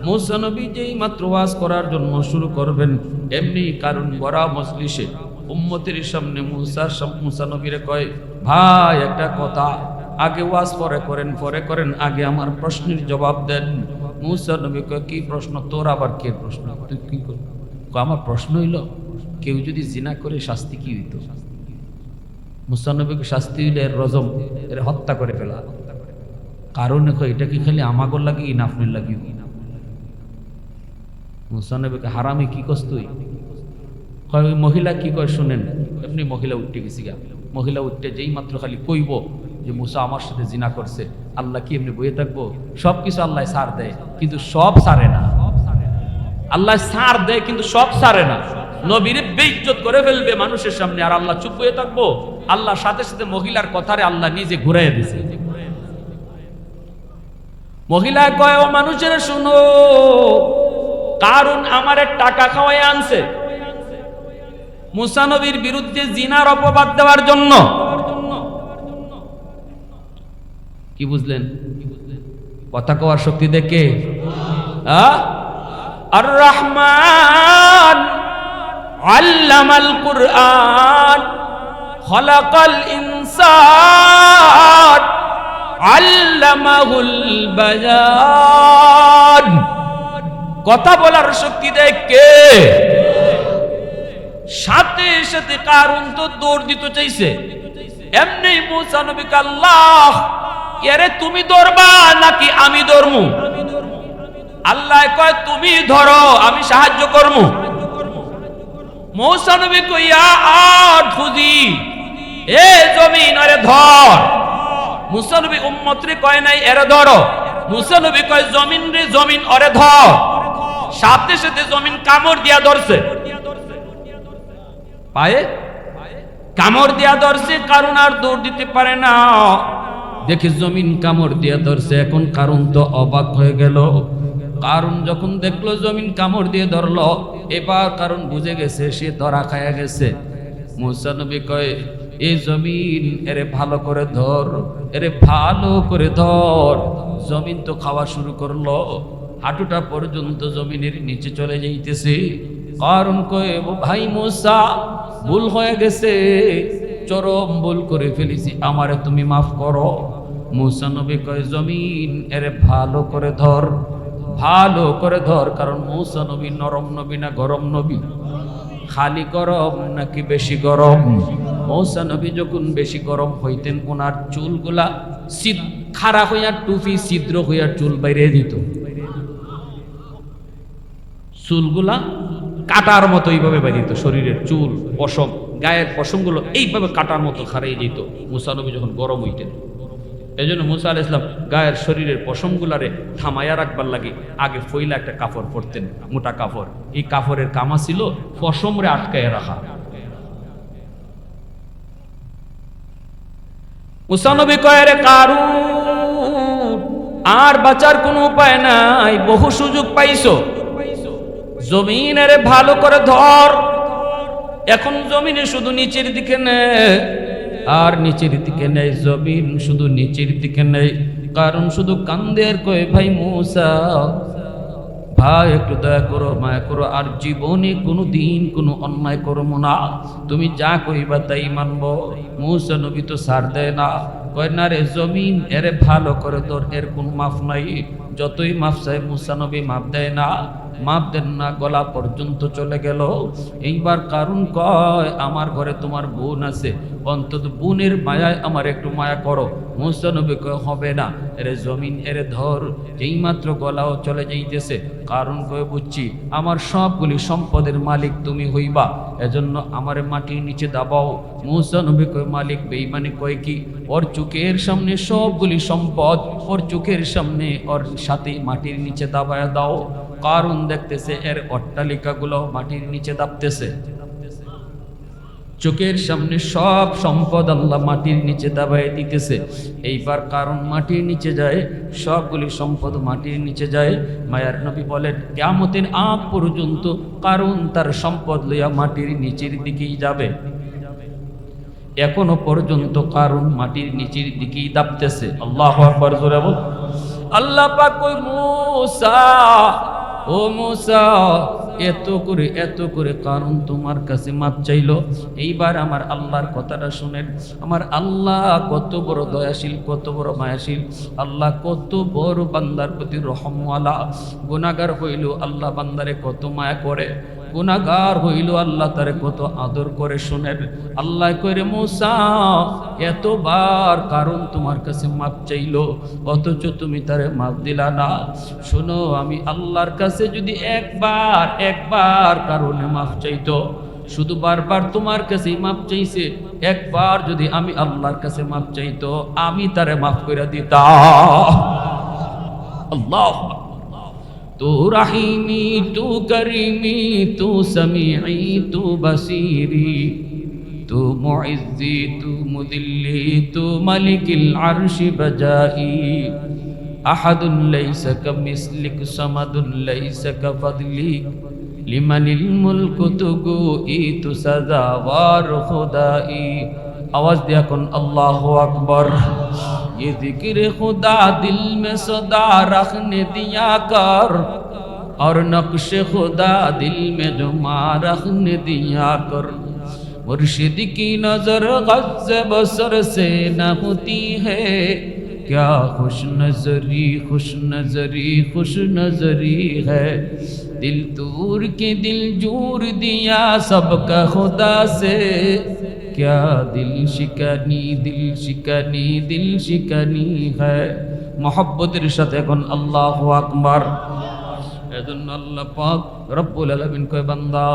মুসা নবী যেই মাত্র ওয়াজ করার জন্য শুরু করবেন, এমনি কারণ বড় মজলিসে উম্মতের সামনে মুসা নবীরে কয়, ভাই একটা কথা, আগে ওয়াজ পরে করেন, আগে আমার প্রশ্নের জবাব দেন। মুসা নবী কয়, কি প্রশ্ন? তোর আবার কে প্রশ্ন? তুই কি কর? আমার প্রশ্ন হইল, কেউ যদি জিনা করে শাস্তি কি হইত? মুসা নবীকে শাস্তি হইলে এর রজম, এর হত্যা করে ফেলা। কারণ এটা কি খালি আমাগর লাগি না আপনার লাগি? মুসা নবীকে হারামি কি কস তুই? ওই মহিলা কি কয় শুনেন। এমনি মহিলা উঠতে গেছি গা। মহিলা উঠতে যেই মাত্র খালি কইব যে মুসা আমার সাথে জিনা করছে, আল্লাহ কি এমনি বইয়ে থাকবো? সবকিছু আল্লাহ ছাড় দেয়, কিন্তু সব ছাড়ে না। আল্লাহ ছাড় দেয় কিন্তু সব ছাড়ে না। নবীরে বেইজ্জত করে ফেলবে মানুষের সামনে, আর আল্লাহ চুপ হয়ে থাকবো? আল্লাহর সাথে সাথে মহিলার কথারে আল্লাহ নিজে ঘুরাইয়া দিছে। মহিলা কয়, ও মানুষের শুনো, কারণ আমারে টাকা খাওয়াই আনছে মুসা নবীর বিরুদ্ধে জিনার অপবাদ দেওয়ার জন্য। কি বুঝলেন? কথা কওয়ার শক্তি দেখে। আর রহমান আল্লামাল কুরআন খলাকাল ইনসান আল্লামাহুল বায়ান। কথা বলার শক্তি দেয় কে? সাথে সাথে কারণ তো দৌড় দিতে চাইছে। এমনি মুসা নবীকে আল্লাহ, এরে তুমি ধরবা নাকি আমি ধরমু? আল্লাহ কয় তুমি ধরো, আমি সাহায্য করমু। মুসা নবী কইয়া আট খুদি, এ জমিন আরে ধর। মুসা নবী উম্মতরে কয় নাই এরে ধরো, মুসা নবী কয় জমিন রে জমিন আরে ধর। সাথে সাথে জমিন কামড় দিয়া ধরছে, পায়ে কামড় দিয়া ধরছে। কারণ আর দৌড় দিতে পারে না, দেখে জমিন কামড় দিয়া ধরছে। এখন কারণ তো অবাক হয়ে গেল। কারণ যখন দেখলো জমিন কামড় দিয়ে ধরলো, এবার কারণ বুঝে গেছে সে ধরা খায়া গেছে। মুসা নবী কয়, এই জমিন এরে ভালো করে ধর, এরে ভালো করে ধর। জমিন তো খাওয়া শুরু করলো, হাঁটুটা পর্যন্ত জমিনের নিচে চলে যাইতেছে। কারণ কয়, ভাই মুসা ভুল হয়ে গেছে, চরম ভুল করে ফেলেছি, আমারে তুমি মাফ করো। মুসা নবী কয়, জমিন এরে ভালো করে ধর, ভালো করে ধর। কারণ মুসা নবী নরম নবী না গরম নবী? খালি গরম নাকি বেশি গরম? মুসা নবী যখন বেশি গরম হইতেন, ওনার চুলগুলা খাড়া হইয়া টুপি ছিদ্র হইয়া চুল বাইরে দিত। চুলগুলা কাটার মতো এইভাবে বাইরে, শরীরের চুল পশম, গায়ের পশমগুলো এইভাবে কাটার মতো খাড়াই যেত মুসা নবী যখন গরম হইতেন। এই জন্য মুসা আলাইহিস সালাম গায়ের শরীরের পশমগুলারে থামাইয়া রাখবার লাগে আগে ফইলা একটা কাপড় পরতেন, মোটা কাপড়। এই কাপড়ের কামা ছিল পশমরে আটকায় রাখা। মুসা নবী কয়, রে কারুন, আর বাঁচার কোনো উপায় নাই, বহু সুযোগ পাইছো, জমিনের ভালো করে ধর। এখন জমিনে শুধু নিচের দিকে নেই, আর নিচের দিকে নেই জমিন, শুধু নিচের দিকে নেই। কারণ শুধু কান্দের কয়, ভাই মুসা, ভাই একটু দয়া করো, মায়া করো, আর জীবনে কোনো দিন কোনো অন্যায় করবো না, তুমি যা কইবা তাই মানব। মুসা নবী তো ছাড় দেয় না, কয় না রে জমিন এরে ভালো করে ধর, এর কোন মাফ নাই। যতই মাফ চাই মুসা নবী মাফ দেয় না। মাপ দেন না, গলা পর্যন্ত চলে গেল। এইবার কারণ কয় আমার ঘরে তোমার বোন আছে, অন্তত বোনের মায়ায় আমার একটু মায়া করো। মুসা নবী কয় হবে না, এরে জমিন এরে ধর। যেই মাত্র গলাও চলে যাইতেছে, কারণ কয় বুঝছি আমার সবগুলি সম্পদের মালিক তুমি হইবা, এজন্য আমারে মাটির নিচে দাবাও। মুসা নবী কয় মালিক বেঈমানি কয় কি? ওর চোখের সামনে সবগুলি সম্পদ, ওর চোখের সামনে ওর সাথে মাটির নিচে দাবায়া দাও। কারণ দেখতেছে এর অট্টালিকাগুলো মাটির নিচে দাবতেছে, চোখের সামনে সব সম্পদ আল্লাহ মাটির নিচে দাবায় দিতেছে। এইবার কারণ মাটির নিচে যায়, সবগুলি সম্পদ মাটির নিচে যায়। মায়ার নবী বলেন কিয়ামতের আগ পর্যন্ত কারণ তার সম্পদ লইয়া মাটির নিচের দিকেই যাবে। এখনো পর্যন্ত কারণ মাটির নিচের দিকেই দাবতেছে। আল্লাহু আকবার, জোরে বল। আল্লাহ পাক কই মুসা, ও মুসা, এত করে কারণ তোমার কাছে মাপ চাইলো। এইবার আমার আল্লাহর কথাটা শুনেন। আমার আল্লাহ কত বড় দয়াশীল, কত বড় মায়াশীল। আল্লাহ কত বড় বান্দার প্রতি রহমওয়ালা। গুনাহগার হইল আল্লাহ বান্দারে কত মায়া করে, গুনাহগার হইল আল্লাহ তারে কত আদর করে। শুনেন, আল্লাহ কইরে মুসা এতবার কারণ তোমার কাছে মাপ চাইলো, অথচ তুমি তারে মাপ দিলা না। শোনো, আমি আল্লাহর কাছে যদি একবার কারণে মাপ চাইতো, শুধু বারবার তোমার কাছে মাপ চাইছে, একবার যদি আমি আল্লাহর কাছে মাপ চাইতো, আমি তারে মাফ করে দিতাম। আল্লাহ, तू रहीमी तू करीमी तू समीई तू बसीरी तू मुइज्जी तू मुदिल्ली तू मलिकिल अर्शि बजाई अहदुन लैसा कमिस्लिक समदुन लैसा कफदलिक लिमनिल मुल्कु तू गोई तू सजावार खुदाई। आवाज दिया कौन अल्लाहु अकबर। ये जिक्र खुदा दिल में सदा रखने दिया कर, और नक्श खुदा दिल में जुमा रखने दिया कर। मुर्शिद की नजर गज़ बसर से न होती है, क्या खुश नजरी खुश नजरी खुश नजरी है। दिल तूर के दिल जूर दिया सबका खुदा से, क्या दिल शिकानी दिल शिकानी दिल शिकानी है। मोहब्बतेर साथे এখন আল্লাহু আকবার। এজন্য আল্লাহ পাক রব্বুল আলামিন কয় বান্দা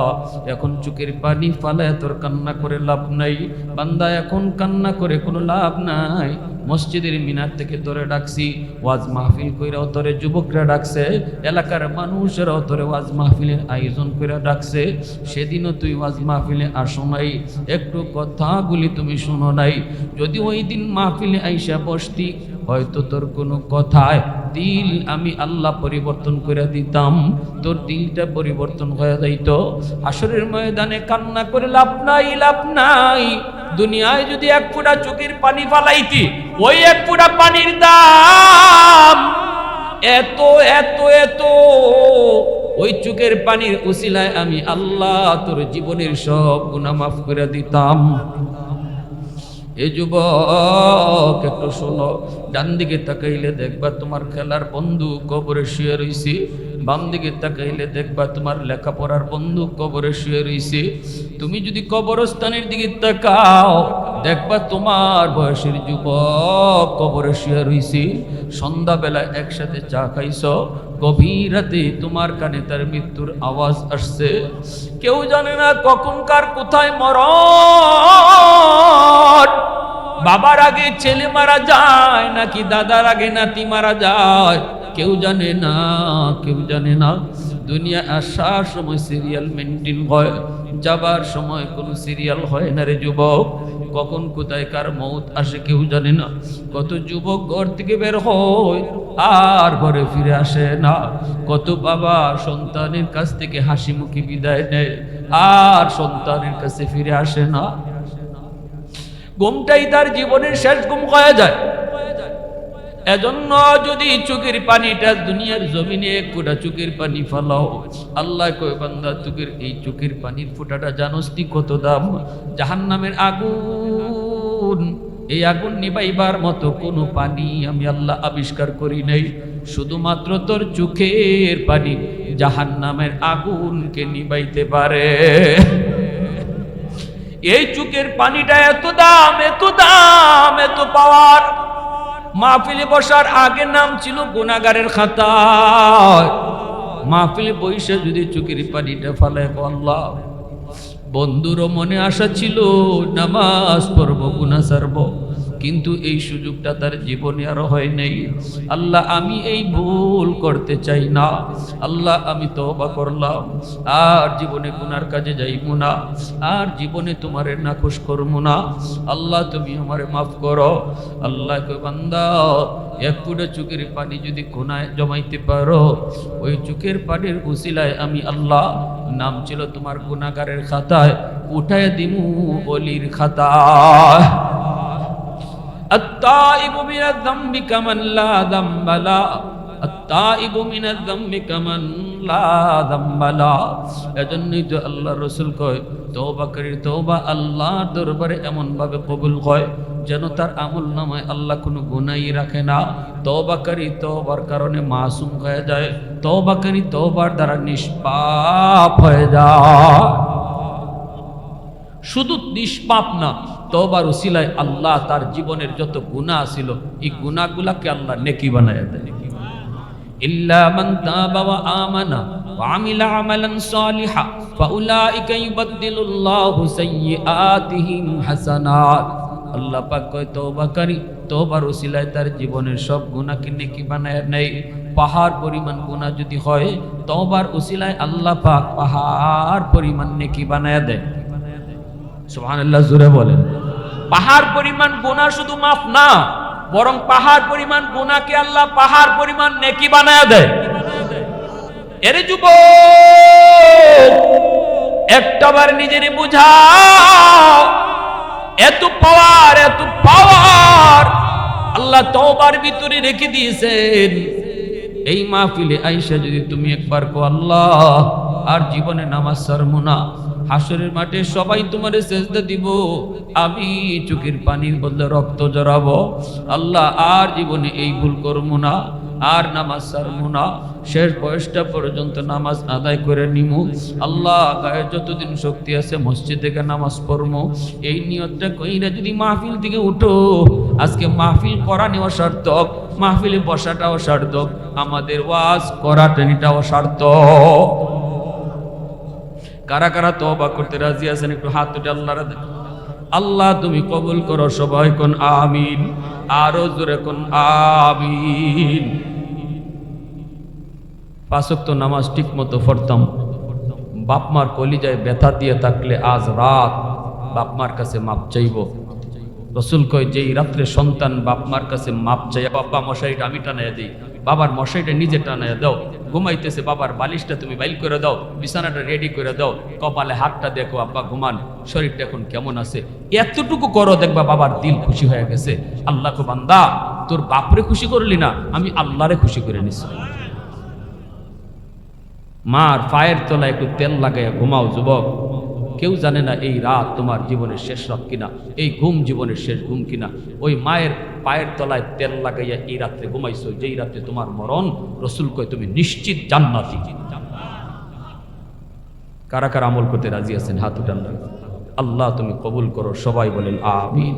এখন চোখের পানি ফালায় তোর কান্না করে লাভ নাই, বান্দা এখন কান্না করে কোনো লাভ নাই। মসজিদের মিনার থেকে তোরে ডাকছি, ওয়াজ মাহফিল কইরাও তোরে যুবকরা ডাকছে, এলাকার মানুষেরাও তোরে ওয়াজ মাহফিলের আয়োজন কইরা ডাকছে। সেদিনও তুই ওয়াজ মাহফিলে আসো নাই, একটু কথাগুলি তুমি শুনো নাই। যদি ওই দিন মাহফিলে আইসা বসতি, হয়তো তোর কোনো কথায় দিল আমি আল্লাহ পরিবর্তন করে দিতাম, তোর দিলটা পরিবর্তন হয়ে যাইত। হাসরের ময়দানে কান্না করে লাভ নাই, লাভ নাই। দুনিয়ায় যদি এক ফোঁটা চোখের পানি ফালাইতি, ওই এক ফোঁটা পানির দাম এত এত এত। ওই চোখের পানির উসিলায় আমি আল্লাহ তোর জীবনের সব গুনাহ মাফ করে দিতাম। এ যুবক একটু শোনো, ডান দিকে তাকাইলে দেখবা তোমার খেলার বন্ধু কবরে শুয়ে রইছে, বাম দিকে তাকাইলে দেখবা তোমার লেখাপড়ার বন্ধু কবরে শুয়ে রইছে। তুমি যদি কবরস্থানের দিকে তাকাও, দেখবা তোমার বয়সের যুবক কবরে শুয়ে রইছে। সন্ধ্যাবেলা একসাথে চা খাইছ, গভীর রাতে তোমার কানে তার মৃত্যুর আওয়াজ আসছে। কেউ জানে না কখন কার কোথায় মরণ। বাবার আগে ছেলে মারা যায় নাকি দাদার আগে নাতি মারা যায়, কেউ জানে না, কেউ জানে না। দুনিয়া আসার সময় সিরিয়াল মেনটেন হয়, যাবার সময় কোনো সিরিয়াল হয় না রে যুবক। কখন কোথায় কার মৌত আসে কেউ জানে না। কত যুবক ঘর থেকে বের হয় আর ঘরে ফিরে আসে না। কত বাবা সন্তানের কাছ থেকে হাসি মুখে বিদায় নেয় আর সন্তানের কাছে ফিরে আসে না। ঘুমটাই তার জীবনের শেষ ঘুম হয়ে যায়। এজন্য যদি চোখের পানিটা দুনিয়ার জমিনে এক ফোঁটা চোখের পানি ফালাও, আল্লাহ কয় বান্দা চোখের এই চোখের পানির ফোঁটাটা জানোস তুই কত দাম? জাহান্নামের আগুন, এই আগুন নিবাইবার মতো কোনো পানি আমি আল্লাহ আবিষ্কার করি নাই। শুধুমাত্র তোর চোখের পানি জাহান্নামের আগুনকে নিবাইতে পারে। এই চোখের পানিটা এত দাম, এত দাম, এত পাওয়ার। মাহফিলে বসার আগে নাম ছিল গুনাহগারের খাতায়। মাহফিলে বসে যদি চোখের পানিটা ফালায়, আল্লাহ, বন্ধুরও মনে আশা ছিল নামাজ পড়বো, গুনাহ ছাড়বো, কিন্তু এই সুযোগটা তার জীবনে আর হয় নাই। আল্লাহ, আমি এই ভুল করতে চাই না। আল্লাহ, আমি তওবা করলাম, আর জীবনে গুনার কাজে যাইবো না, আর জীবনে তোমারে নাখুশ করবো না। আল্লাহ, তুমি আমারে মাফ করো। আল্লাহ কই, বান্দা, এক ফুটা চোখের পানি যদি গুনায় জমাইতে পারো, ওই চোখের পানির উসিলায় আমি আল্লাহ নাম ছিল তোমার গুনাহগারের খাতায় উঠায় দিমু ওলির খাতায়। التائب من الذنب كمن لا ذنب له التائب من الذنب كمن لا ذنب له। এজন্যই তো আল্লাহ রাসূল কয়, তওবাকারীর তওবা আল্লাহর দরবারে এমন ভাবে কবুল হয় যেন তার আমলনামায় আল্লাহ কোনো গুনাহই রাখে না। তওবাকারী তওবার কারণে মাসুম হয়ে যায়, তওবাকারী তওবার দ্বারা নিষ্পাপ হয়ে যায়। শুধু নিষ্পাপ না, তওবার উসিলায় আল্লাহ তার জীবনের যত গুনাহ ছিল এই গুনাহগুলোকে আল্লাহ নেকি বানায় দেয়। ইল্লা মান তাবা ওয়া আমানা ওয়া আমিলা আমালান সালিহা ফাউলাইকা ইউবাদদিলুল্লাহু সাইয়্যাতিহিম হাসানাত। আল্লাহ পাক কয়, তওবাকারী তওবার উসিলায় তার জীবনের সব গুনাহকে নেকি বানায় নেয়। পাহাড় পরিমাণ গুনাহ যদি হয়, তওবার উসিলায় আল্লাহ পাক পাহাড় পরিমাণ নেকি বানায় দেয়। সুবহানাল্লাহ, জোরে বলেন। পাহাড় পরিমাণ গুনাহ শুধু মাফ না, বরং পাহাড় পরিমাণ গুনাহকে আল্লাহ পাহাড় পরিমাণ নেকি বানায়া দেয়। এর যুবক, একটাবার নিজেরে বুঝাও, এত পাওয়ার, এত পাওয়ার আল্লাহ তওবার ভিতরে রেখে দিয়েছেন। এই মাহফিলে আইসা যদি তুমি একবার কো, আল্লাহ, আর জীবনে নামাজ ছাড়বো না, হাসরের মাঠে সবাই তোমারে সেজদা দিব, আমি চোখের পানির বদলে রক্ত জড়াবো, আল্লাহ, আর জীবনে এই ভুল করবো না, আর নামাজ ছাড়বো না, শেষ বয়সটা পর্যন্ত নামাজ আদায় করে নিমু, আল্লাহ, গায়ে যতদিন শক্তি আছে মসজিদ থেকে নামাজ পড়বো, এই নিয়তটা কইরা যদি মাহফিল থেকে উঠো, আজকে মাহফিল করা নেওয়া সার্থক, মাহফিলে বসাটাও সার্থক, আমাদের ওয়াজ করা ট্রেনিটাও সার্থক। কারা কারা তওবা করতে রাজি আছেন একটু হাত তুলে আল্লাহর দেখো। আল্লাহ, তুমি কবুল করো। সবাই কোন আমিন, আরো জোরে কোন আমিন। পাঁচ ওয়াক্ত নামাজ ঠিক মতো পড়তাম, বাপ মার কলিজায় ব্যথা দিয়ে থাকলে আজ রাত বাপ মার কাছে মাপ চাইব। রাসূল কয়, যেই রাত্রে সন্তান বাপ মার কাছে মাপ চাই, বাবা মশারিটা আমি টানাইয়া দিই, বাবার মশারিটা নিজে টানাইয়া দাও, ঘুমাইতেছে বাবার বালিশটা তুমি বাইল করে দাও, বিছানাটা রেডি করে দাও, কপালে হাতটা দেখো, আব্বা ঘুমান, শরীরটা এখন কেমন আছে, এতটুকু করো, দেখবা বাবার দিল খুশি হয়ে গেছে। আল্লাহ কো, বান্দা, তোর বাপরে খুশি করলি না, আমি আল্লাহরে খুশি করে নিছি। মার পায়ের তলায় একটু তেল লাগাইয়া ঘুমাও যুবক। কেউ জানে না এই রাত তোমার জীবনের শেষ রাত কিনা, এই ঘুম জীবনের শেষ ঘুম কিনা। ওই মায়ের পায়ের তলায় তেল লাগাইয়া এই রাত্রে ঘুমাইছো, যেই রাত্রে তোমার মরণ। রাসূল কয়, তুমি নিশ্চিত জান্নাতি। কারা কারা আমল করতে রাজি আছেন হাত উঠান। আল্লাহ তুমি কবুল করো। সবাই বলেন আমিন।